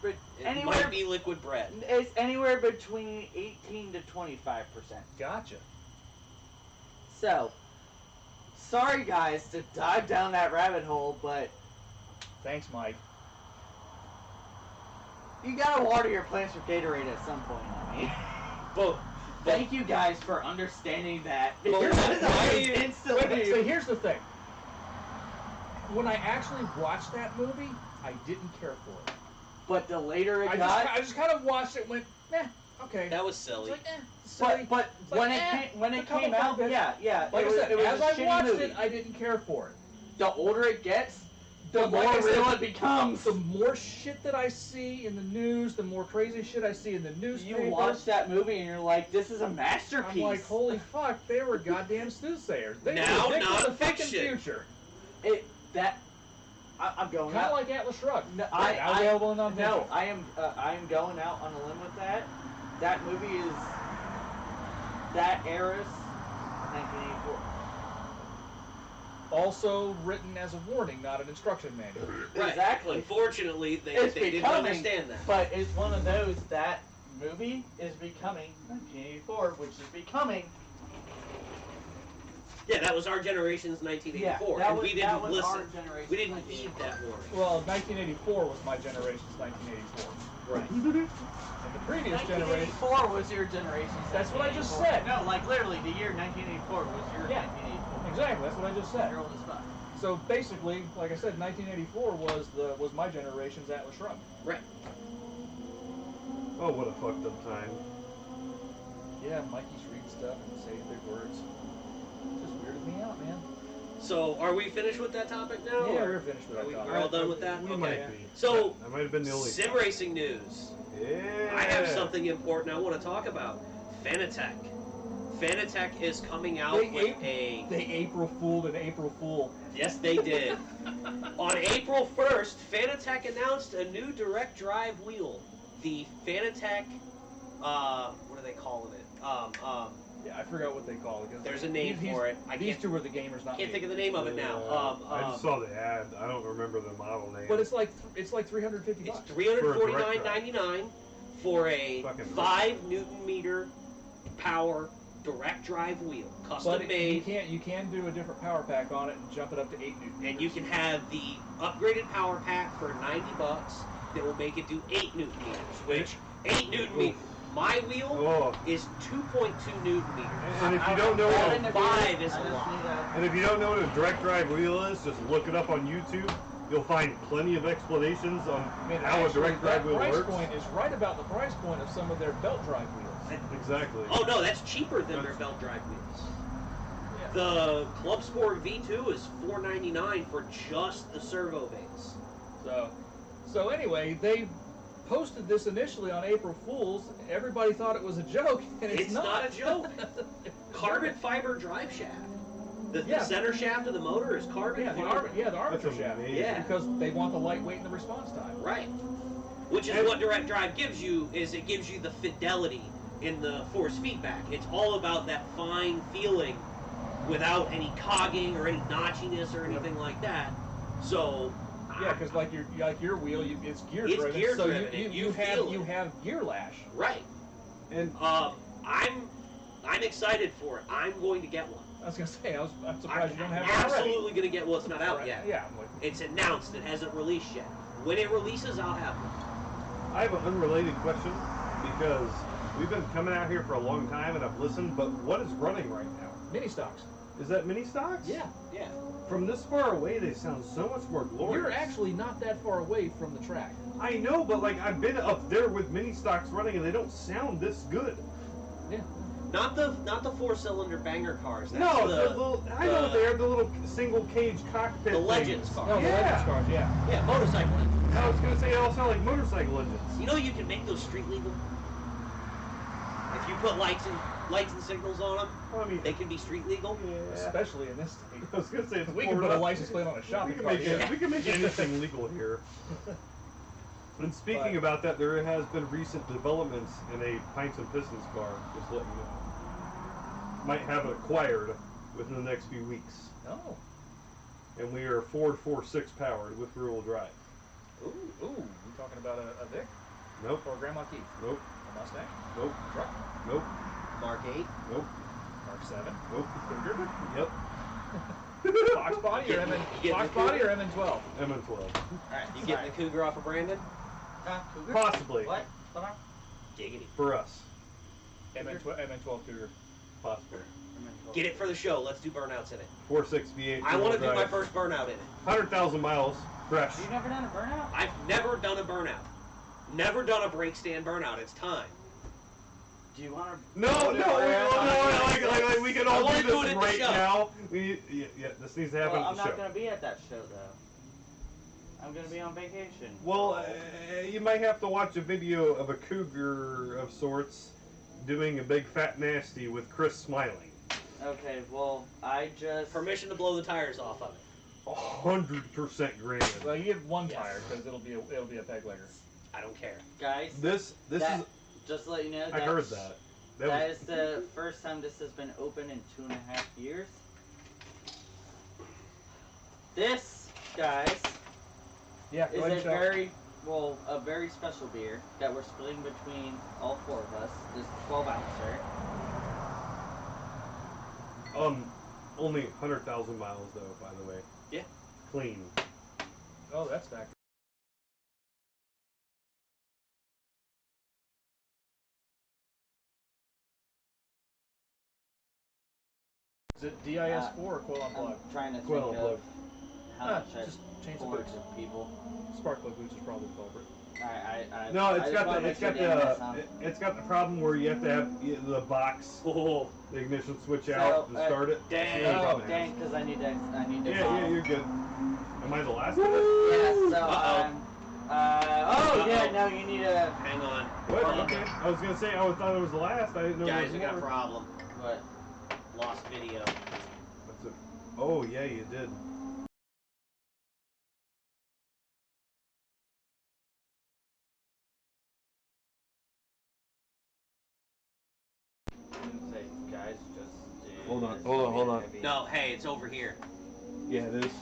but It anywhere might be liquid bread. it's anywhere between 18 to 25%. Gotcha. So, sorry guys to dive down that rabbit hole, but Thanks, Mike. you gotta water your plants with Gatorade at some point. I mean, But thank you guys for understanding that. But Because why- I instantly. So here's the thing. When I actually watched that movie, I didn't care for it. But the later it I got, just kind of watched it and went, okay. that was It's silly. like, silly. but It's like, when it came out, yeah, Like it I was, said, it was as a I shitty watched movie. it, I didn't care for it. The older it gets, the more like I said, real it becomes. The more shit that I see in the news, the more crazy shit I see in the newspaper. You watch that movie and you're like, this is a masterpiece. I'm like, holy fuck, they were goddamn soothsayers. They Now, predicted the fucking non-fiction. future. I'm going Kind out. of like Atlas Shrugged. No, Now available in non-fiction. No, I am going out on a limb with that. That movie is that era's 1984. Also written as a warning, not an instruction manual. Right. Exactly. Unfortunately, they It's didn't becoming, understand that. But it's one of those that movie is becoming 1984, which is becoming. Yeah, that was our generation's 1984, that and was, we that didn't was listen. Our generation's We didn't 1984. heed that warning. Well, 1984 was my generation's 1984. Right. And the previous generation... 1984 was your generation's. That's what I just 1984. said. No, like literally, the year 1984 was your 1984. Exactly, that's what I just said. You're old as fuck. So basically, like I said, 1984 was my generation's Atlas Shrugged. Right. Oh, what a fucked up time. Yeah, Mikey's reading stuff and saying big words. It just weirded me out, man. So, are we finished with that topic now? Yeah, or we're finished with that topic. We're all done with that? We Okay. might be. So, that might have been the only sim time. racing news. Yeah. I have something important I want to talk about. Fanatec. Fanatec is coming out with They April Fooled an April Fool. Yes, they did. On April 1st, Fanatec announced a new direct drive wheel. The Fanatec, what are they calling it? Yeah, I forgot what they call it. 'Cause There's a name for it. I These can't, two are the gamers, not can't me. think of the name of it now. I just saw the ad. I don't remember the model name. But it's like $350. It's $349.99 for a Fucking 5 Newton meter power direct drive wheel, custom But made. you can do a different power pack on it and jump it up to 8 Newton. And you can have the upgraded power pack for $90 that will make it do 8 Newton meters, which 8 Newton meters. My wheel is 2.2 Newton meters. And if you don't know what a, 5 is a I lot. just need and if you don't know what a direct drive wheel is, just look it up on YouTube. You'll find plenty of explanations on how a direct drive wheel price works. point is right about the price point of some of their belt drive wheels. Exactly. Oh no, that's cheaper than their belt drive wheels. The Club Sport V2 is $499 for just the servo base. So anyway, they posted this initially on April Fool's. Everybody thought it was a joke, and it's not a joke. Carbon fiber drive shaft. The center shaft of the motor is carbon fiber. The armature That's shaft. amazing. Yeah. Because they want the lightweight and the response time. Right. Which is what direct drive gives you, is it gives you the fidelity in the force feedback. It's all about that fine feeling without any cogging or any notchiness or anything like that. So Yeah, because like your wheel, it's gear It's driven. gear so driven, and you feel you it. have gear lash. right. And I'm excited for it. I'm going to get one. I was gonna say I'm surprised you don't I'm have it already. absolutely going to get one. It's not out yet. Yeah, I'm like, It's announced. It hasn't released yet. When it releases, I'll have one. I have an unrelated question because we've been coming out here for a long time and I've listened, but what is running right now? mini stocks. Is that mini stocks? Yeah. Yeah. From this far away, they sound so much more glorious. You're actually not that far away from the track. I know, but like I've been up there with mini stocks running and they don't sound this good. Yeah. Not the 4-cylinder banger cars. That's No, the little, I know they're the little single cage cockpit. The Legends things. cars. No, the Yeah. Legends cars, yeah. Yeah, motorcycle engines. I was gonna say they all sound like motorcycle engines. You know you can make those street legal. If you put lights and signals on them, I mean, they can be street legal. yeah. Especially in this state. I was gonna say it's We can Florida. put a license plate on a We shopping can cart. make Yeah. we can make anything legal here. And speaking about that, there has been recent developments in a Pints and Pistons car. Just letting you know. Might have it acquired within the next few weeks. No. And we are Ford 4.6 powered with rear-wheel drive. Ooh, we talking about a Vic Nope. or a Grandma Keith? Nope. A Mustang? Nope. Truck? Nope. Mark 8. Nope. Mark 7? Nope. Cougar? Yep. Fox body or MN? You get Fox the body Cougar? or MN12? MN12. Alright, You getting the Cougar off of Brandon? Cougar? Possibly. What? Hold on. Giggity. For us. MN12 Cougar. Possibly. Get it for the show. Let's do burnouts in it. 4.6 V8. I want to do rear-wheel my drive. first burnout in it. 100,000 miles. Fresh. You never done a burnout? I've never done a burnout. Never done a brake stand burnout. It's time. Do you want to? No, like we can I all wanna do do it this at the right show. now. Yeah, this needs to happen Well, at I'm the not show. going to be at that show though. I'm gonna be on vacation. Well, you might have to watch a video of a cougar of sorts doing a big fat nasty with Chris smiling. Okay, well, I just... Permission to blow the tires off of it. 100% granted. Well, you get one tire because it'll be a peg legger. I don't care. Guys, This is. just to let you know, I heard that. That is the first time this has been open in 2.5 years. This, guys, Yeah, is a very special beer that we're splitting between all 4 of us. This 12 ouncer. Only 100,000 miles though, by the way. Yeah. Clean. Oh, that's factory. Is it DIS4 or Quill I'm Unplugged? trying to think Quill of Unplugged. how much I just change the poured boots. to people. Spark plug boots is probably the culprit. No, I just wanna make sure didn't miss some. it's got the problem where you have to have the box, Oh, the ignition switch out to start it. dang. Dang, because I need to Yeah, you're good. Am I the last of it? Yeah, so Uh-oh. no, you need a Hang on. What? Okay. I was gonna say I thought it was the last. I didn't know. Guys, there I was got a more. problem. what? Lost video. What's it? Oh yeah, you did. Say, guys, just do Hold on, this hold on. heavy. No, hey, it's over here. Yeah, it is.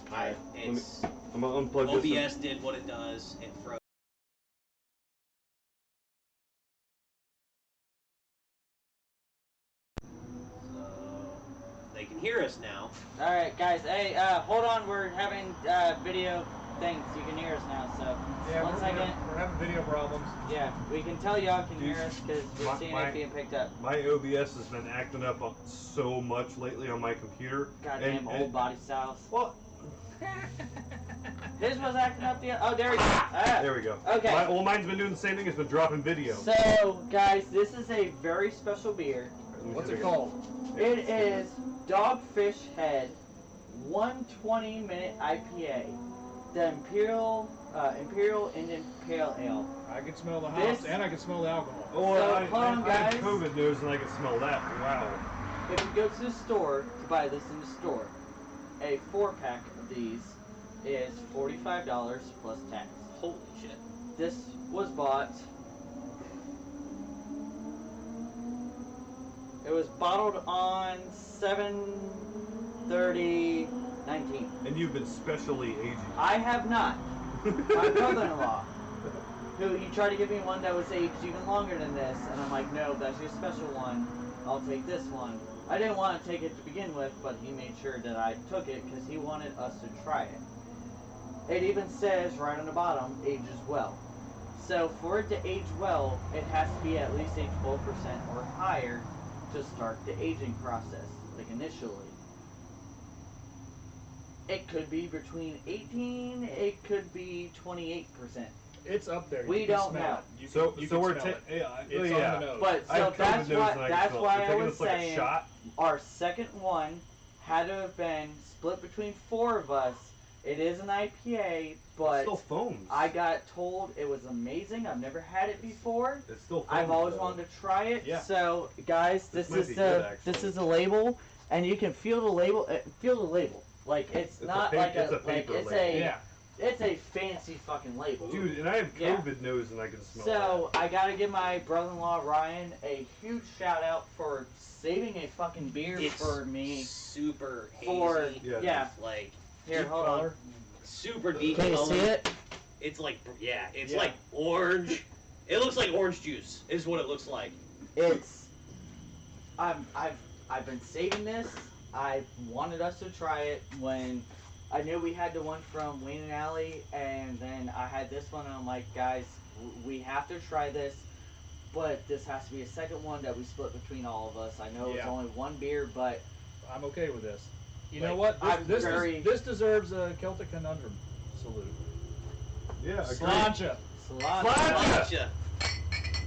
It's I'm gonna unplug this. OBS did what it does. It froze. So they can hear us now. All right, guys. Hey, hold on. We're having video things. You can hear us now. So Yeah, one second. we're having video problems. Yeah, we can tell y'all can hear Dude, us because we're seeing it being picked up. My OBS has been acting up so much lately on my computer. Goddamn old body styles. Well, His was acting up the. Oh, there we go. Ah. there we go. Okay. Mine's been doing the same thing. It's been dropping video. So, guys, this is a very special beer. What's it called? It is Dogfish Head 120-minute IPA, the Imperial Indian Pale Ale. I can smell the hops This- and I can smell the alcohol. Oh, So, I hold on, have guys. COVID news and I can smell that. Wow. If you go to the store to buy this in the store, a 4-pack of these is $45 plus tax. Holy shit. This was bought. It was bottled on 7/30/19. And you've been specially aging. I have not. My brother-in-law, who he tried to give me one that was aged even longer than this, and I'm like, no, that's your special one. I'll take this one. I didn't want to take it to begin with, but he made sure that I took it because he wanted us to try it. It even says right on the bottom, ages well. So for it to age well, it has to be at least a 12% or higher to start the aging process, like initially. It could be between 18, it could be 28%. It's up there. We You can don't smell know. it. You So can we're smell it. yeah, It's yeah. on the nose. But I so have COVID that's news why and I can that's smell it. why You're I taking was this like a saying shot? our second one had to have been split between 4 of us. It is an IPA, but It still foams. I got told it was amazing. I've never had it before. It still foams. I've always though. wanted to try it. Yeah. So, guys, This this might is be the good, actually. this is the label, and you can feel the label. Feel the label. Like it's a not pa- like it's a like paper it's label. a Yeah. it's a fancy fucking label. Dude, and I have Yeah. COVID news and I can smell So I gotta give my brother-in-law Ryan a huge shout out for saving a fucking beer It's for me. super hazy. For Yeah. yeah. Like Here, Deep hold color. on. super deep Can you color. see it? It's like it's Yeah. like orange. It looks like orange juice. Is what it looks like. It's I've been saving this. I wanted us to try it when I knew we had the one from Wayne and Alley, and then I had this one, and I'm like, guys, we have to try this, but this has to be a second one that we split between all of us. I know it's Yeah. only one beer, but I'm okay with this. You know Like, what? I'm very- This deserves a Celtic Conundrum salute. Yeah, agreed. Sláinte. Sláinte. Gotcha.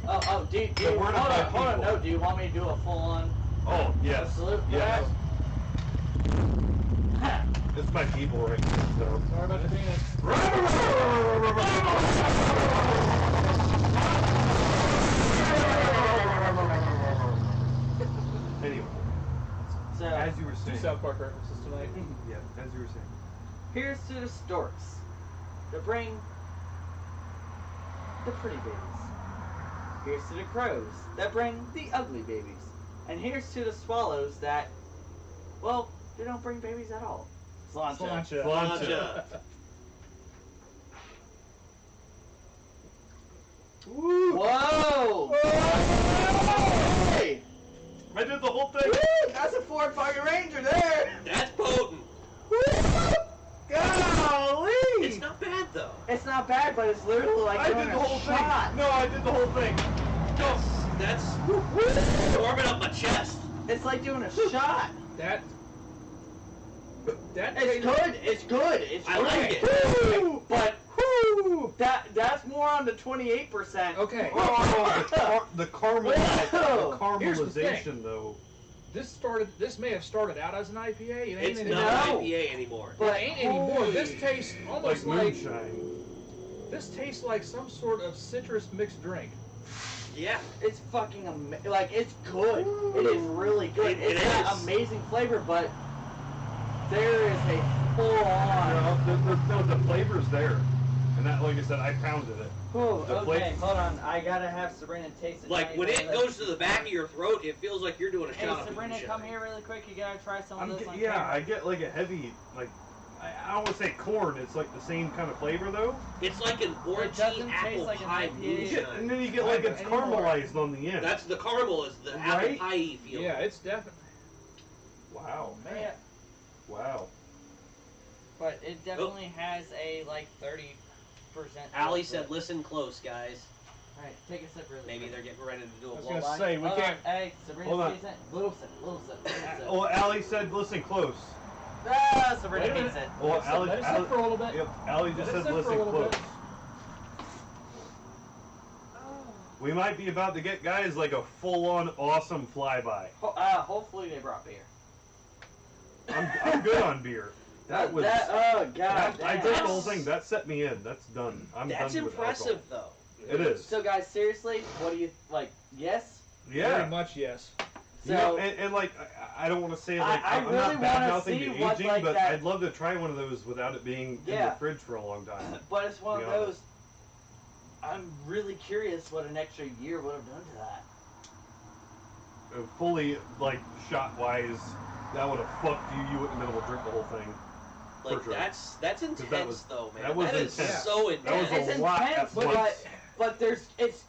Oh, do you The hold word of my on, people. no, do you want me to do a full-on Oh, yes. salute for Yes. that? It's my people right now, so. Sorry about the penis. Anyway, So as you were Two saying. South Park references tonight. Yeah, as you were saying. here's to the storks that bring the pretty babies. Here's to the crows that bring the ugly babies. And here's to the swallows that, well, they don't bring babies at all. Sláinte. Sláinte. Woo! Whoa! Hey! I did the whole thing. Woo! That's a Ford fucking Ranger there! That's potent. Golly! It's not bad though. It's not bad, but it's literally like I doing did the a whole shot. thing. No, I did the whole thing. That's warming up my chest. It's like doing a shot. That It's good. It's good. It's I like great. Woo! But Woo! that's more on the 28%. Okay. Oh, the Whoa! Here's the thing. caramelization, though. This may have started out as an IPA. It ain't It's anymore. not No. IPA anymore. But It ain't anymore. This holy- tastes Like almost like moonshine. this tastes like some sort of citrus mixed drink. Yeah. It's fucking like it's good. It is really good. It It's got is. amazing flavor, but there is a full on. No, the flavor's there. And that, like I said, I pounded it. Ooh, the okay, hold on. I gotta have Sabrina taste it. Like when it goes to the back of your throat, it feels like you're doing a Hey, shot of Sabrina, moonshine. come here really quick. You gotta try some of this on Yeah, camera. I get like a heavy, like, I don't want to say corn. It's like the same kind of flavor, though. It's like an orangey doesn't apple taste like an pie IPA. You get, and moonshine. then you get like it's Anymore. caramelized on the end. That's the caramel is the apple Right? pie feel. Yeah, it's definitely. Wow. Yeah, Wow. but it definitely has a like 30%. Allie said, "Listen close, guys. Alright, take a sip really Maybe quick. they're getting ready to do I a was blow gonna by." say we Hold can't. on. Hey, Sabrina, Hold on. taste it. Little sip, little sip, little sip. Well, Allie said, listen close. Ah, Sabrina Wait a hates it. Well, Let it sit for a little bit. Yep, Allie just Let it said, sit for a listen little close. bit. We might be about to get guys like a full-on awesome flyby. Hopefully they brought beer. I'm good on beer. That was. oh god. I damn. did the whole thing. That set me in. That's done. I'm That's done with impressive, alcohol. though. It is. So guys, seriously, what do you like? Yes. Yeah. Very much yes. You know, So and like I don't want to say like I I'm really not bad wanna mouthing see the what, aging, like, but that- I'd love to try one of those without it being in the Yeah. fridge for a long time. but it's one To of be those. honest. I'm really curious what an extra year would have done to that. Fully like shot wise, that would have fucked you. You wouldn't have been able to drink the whole thing. Like sure. that's intense, that was- though, man. that was That is intense. so That was intense. a It's lot intense, at but once. there's it's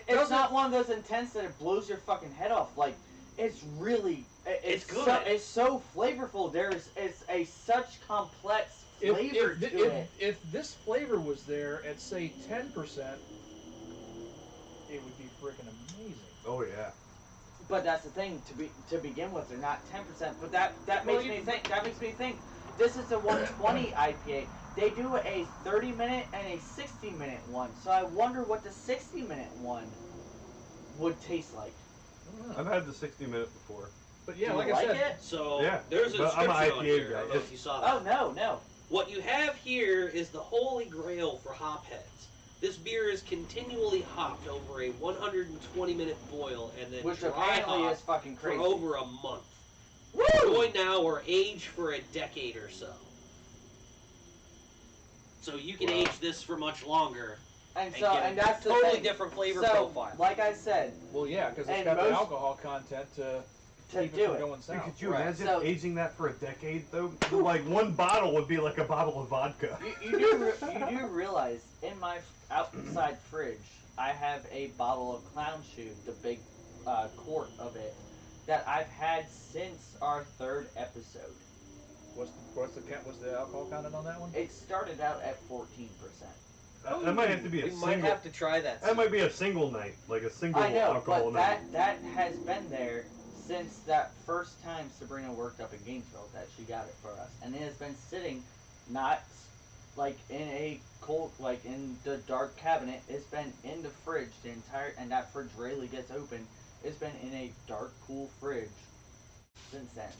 doesn't- not one of those intense that it blows your fucking head off. Like it's really It's good. it's so flavorful. It's a such complex flavor to it. If this flavor was there at say 10%, it would be freaking amazing. Oh yeah. But that's the thing. To begin with, they're not 10%. But that Well, makes me think. That makes me think. This is a 120 IPA. They do a 30-minute and a 60-minute one. So I wonder what the 60-minute one would taste like. I don't know. I've had the 60-minute before. But yeah, Do you like I like said, it? So Yeah, there's a but I'm description an on IPA here. I guy. don't know if you saw that. Oh no. What you have here is the holy grail for hopheads. This beer is continually hopped over a 120-minute boil and then Which dry apparently hopped is fucking for crazy. over a month. Woo! Going now or aged for a decade or so. So you can Wow. age this for much longer And and so, get and a that's the totally thing. different flavor so, profile. like I said, well, yeah, because it's And got the most- alcohol content to to keep do it from it. going south. Could you Right. imagine So- aging that for a decade though? Like one bottle would be like a bottle of vodka. You do realize in my outside fridge, I have a bottle of Clown Shoe, the big quart of it, that I've had since our 3rd episode. What's the alcohol content on that one? It started out at 14%. That might have to be a we single. might have to try that. That might be a single night, like a single I know, alcohol but night. that has been there since that first time Sabrina worked up in Gainesville that she got it for us, and it has been sitting, not like in a cold, like in the dark cabinet. It's been in the fridge the entire, and that fridge rarely gets open. It's been in a dark, cool fridge since then.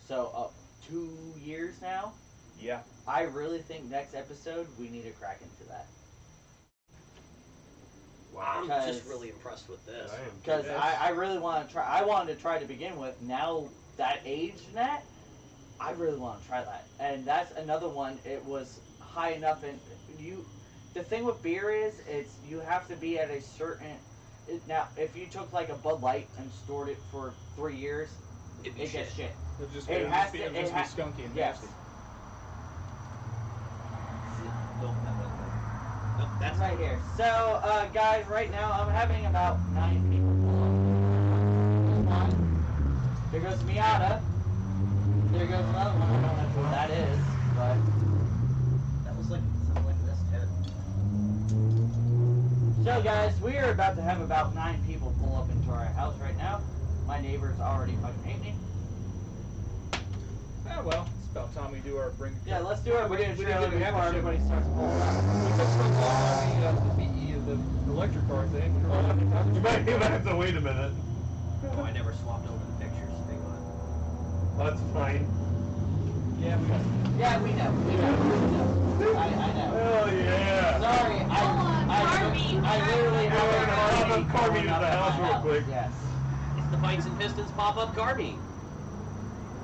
So 2 years now. Yeah. I really think next episode we need to crack into that. Wow. I'm Because- just really impressed with this. I am. Because I really want to try. I wanted to try to begin with. Now that age, Nat, I really want to try that. And that's another one. It was high enough, and the thing with beer is, you have to be at a certain. Now, if you took like a Bud Light and stored it for 3 years, It'd it be gets shit. It'll just, It it'll has just be, to- it'll it just ha- be skunky and yes. nasty. Nope, that's Right here. So, guys, right now I'm having about 9 people pull up. There goes Miata. There goes another one. I don't know what that is, but That was like something like this, Ted. so guys, we are about to have about 9 people pull up into our house right now. My neighbors already fucking hate me. Ah, well, it's about time we do our bring. Yeah, let's do our We bring a didn't trailer even have before a ship. everybody starts pulling up. We took so long on the BE of the electric car thing. We were running out of You time. might have to wait a minute. Oh, I never swapped over the pictures. Hang on. That's fine. Yeah, we got. Yeah, we know. We know. I know. Hell yeah. Sorry, I literally have Yeah, a pop up car meet going at up the at my house real quick. Yes. It's the Pints and Pistons pop-up car meet.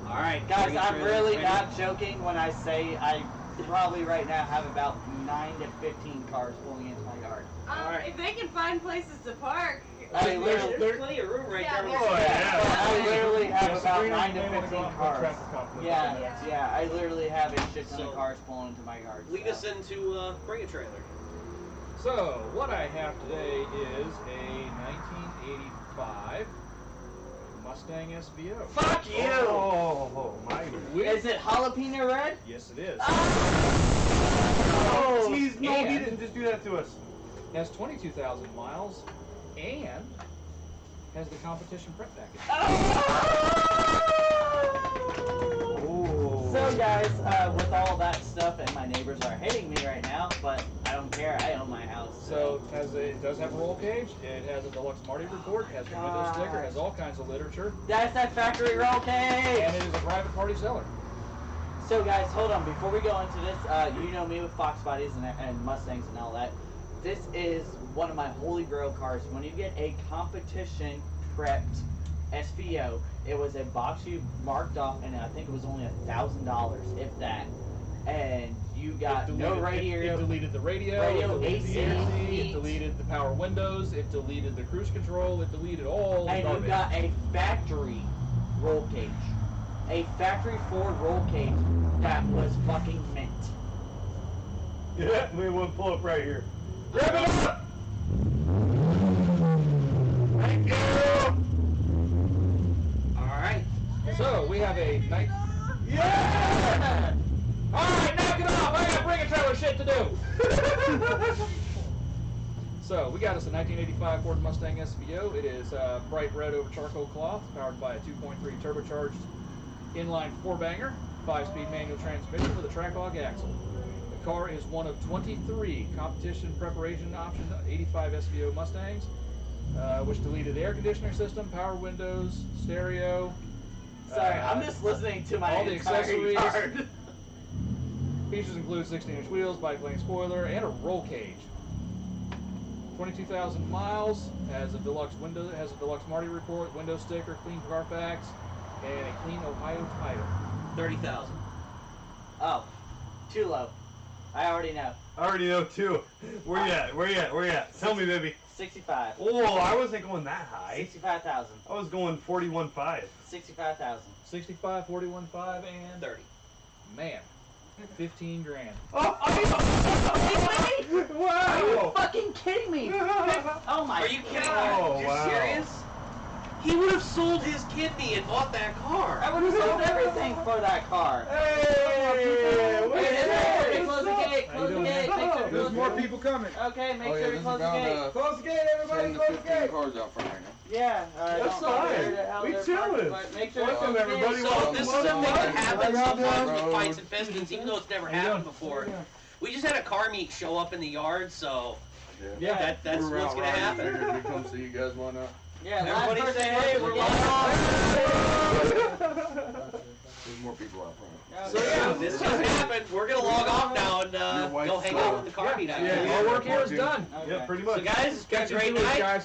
All right, Guys, bring a I'm trailer really ready. not joking when I say I probably right now have about 9 to 15 cars pulling into my yard. Alright. If they can find places to park. I literally, There's plenty of room right Yeah, there. there's- Oh, yeah. I literally have Yeah, about Sabrina, 9 you to may wanna 15 go out and cars. traffic cop with Yeah, us. yeah, I literally have a shit ton So- of cars pulling into my yard. Lead us into Bring a Trailer. So, what I have today is a 1985 Mustang SVO. Fuck you! Oh, my. Is it jalapeno red? Yes, it is. Oh, jeez, no, he And- didn't just do that to us. Has 22,000 miles and has the competition prep package. Oh. So guys, with all that stuff, and my neighbors are hating me right now, but I don't care. I own my house. So it does have a roll cage. It has a deluxe Marty report. Has a window sticker. Has all kinds of literature, That's that factory roll cage. and it is a private party seller. So guys, hold on. Before we go into this, you know me with Fox bodies and Mustangs and all that. This is one of my holy grail cars. When you get a competition prepped SVO, it was a box you marked off, and I think it was only $1,000, if that. And you got no radio. It deleted the radio. Radio, it deleted AC, the AC. heat. It deleted the power windows. It deleted the cruise control. It deleted all the And you garbage. got a factory roll cage. A factory Ford roll cage that was fucking mint. Yeah, we want to pull up right here. Rev it up! Thank you. All right. So we have a night. Yeah! All right, knock it off. I got bring a trailer shit to do. So we got us a 1985 Ford Mustang SVO. It is bright red over charcoal cloth, powered by a 2.3 turbocharged inline 4-banger, 5-speed manual transmission with a track-log axle. The car is one of 23 competition preparation option 85 SVO Mustangs, which deleted the air conditioner system, power windows, stereo. Sorry, I'm just listening to my all the entire accessories. yard. Features include 16-inch wheels, bike-lane spoiler, and a roll cage. 22,000 miles, has a deluxe window, has a deluxe Marty report, window sticker, clean Carfax, and a clean Ohio title. 30,000. Oh, too low. I already know. I already know too. Where you at? Where you at? Where you at? Tell me, baby. 65. Oh, I wasn't going that high. 65,000. I was going 41.5. 65,000. 65, 41.5, and 30. man, 15 grand. Oh, Are you wow! fucking kidding me? Oh my Are you kidding me? Oh, You're wow. serious? He would have sold his kidney and bought that car. I would have sold everything for that car. Hey! What Hey, is that? close the gate, How you close the doing, gate, man? make sure to There's close more the people coming. Okay, make Oh, yeah, sure this to is close the about gate. Close the gate, everybody, 10 to close the 15 gate. cars out front right now. Yeah, That's don't know fine. where the hell We they're chilling. parked, but make sure to Welcome, close the everybody. gate. So this is a thing that happens Welcome. sometimes with Road. Pints and Pistons, even though it's never How you happened doing? before. We just had a car meet show up in the yard, so Yeah, that's We're what's out gonna riding. happen. Figured we'd come see you guys, why not? yeah. Everybody last say, person hey, close we're the gate. So more people out front. So yeah, this just happened. We're gonna log off now and go hang out with the car meet. Our work here is done. Yeah, pretty much. So guys, it's been a Catch you great soon, night. guys.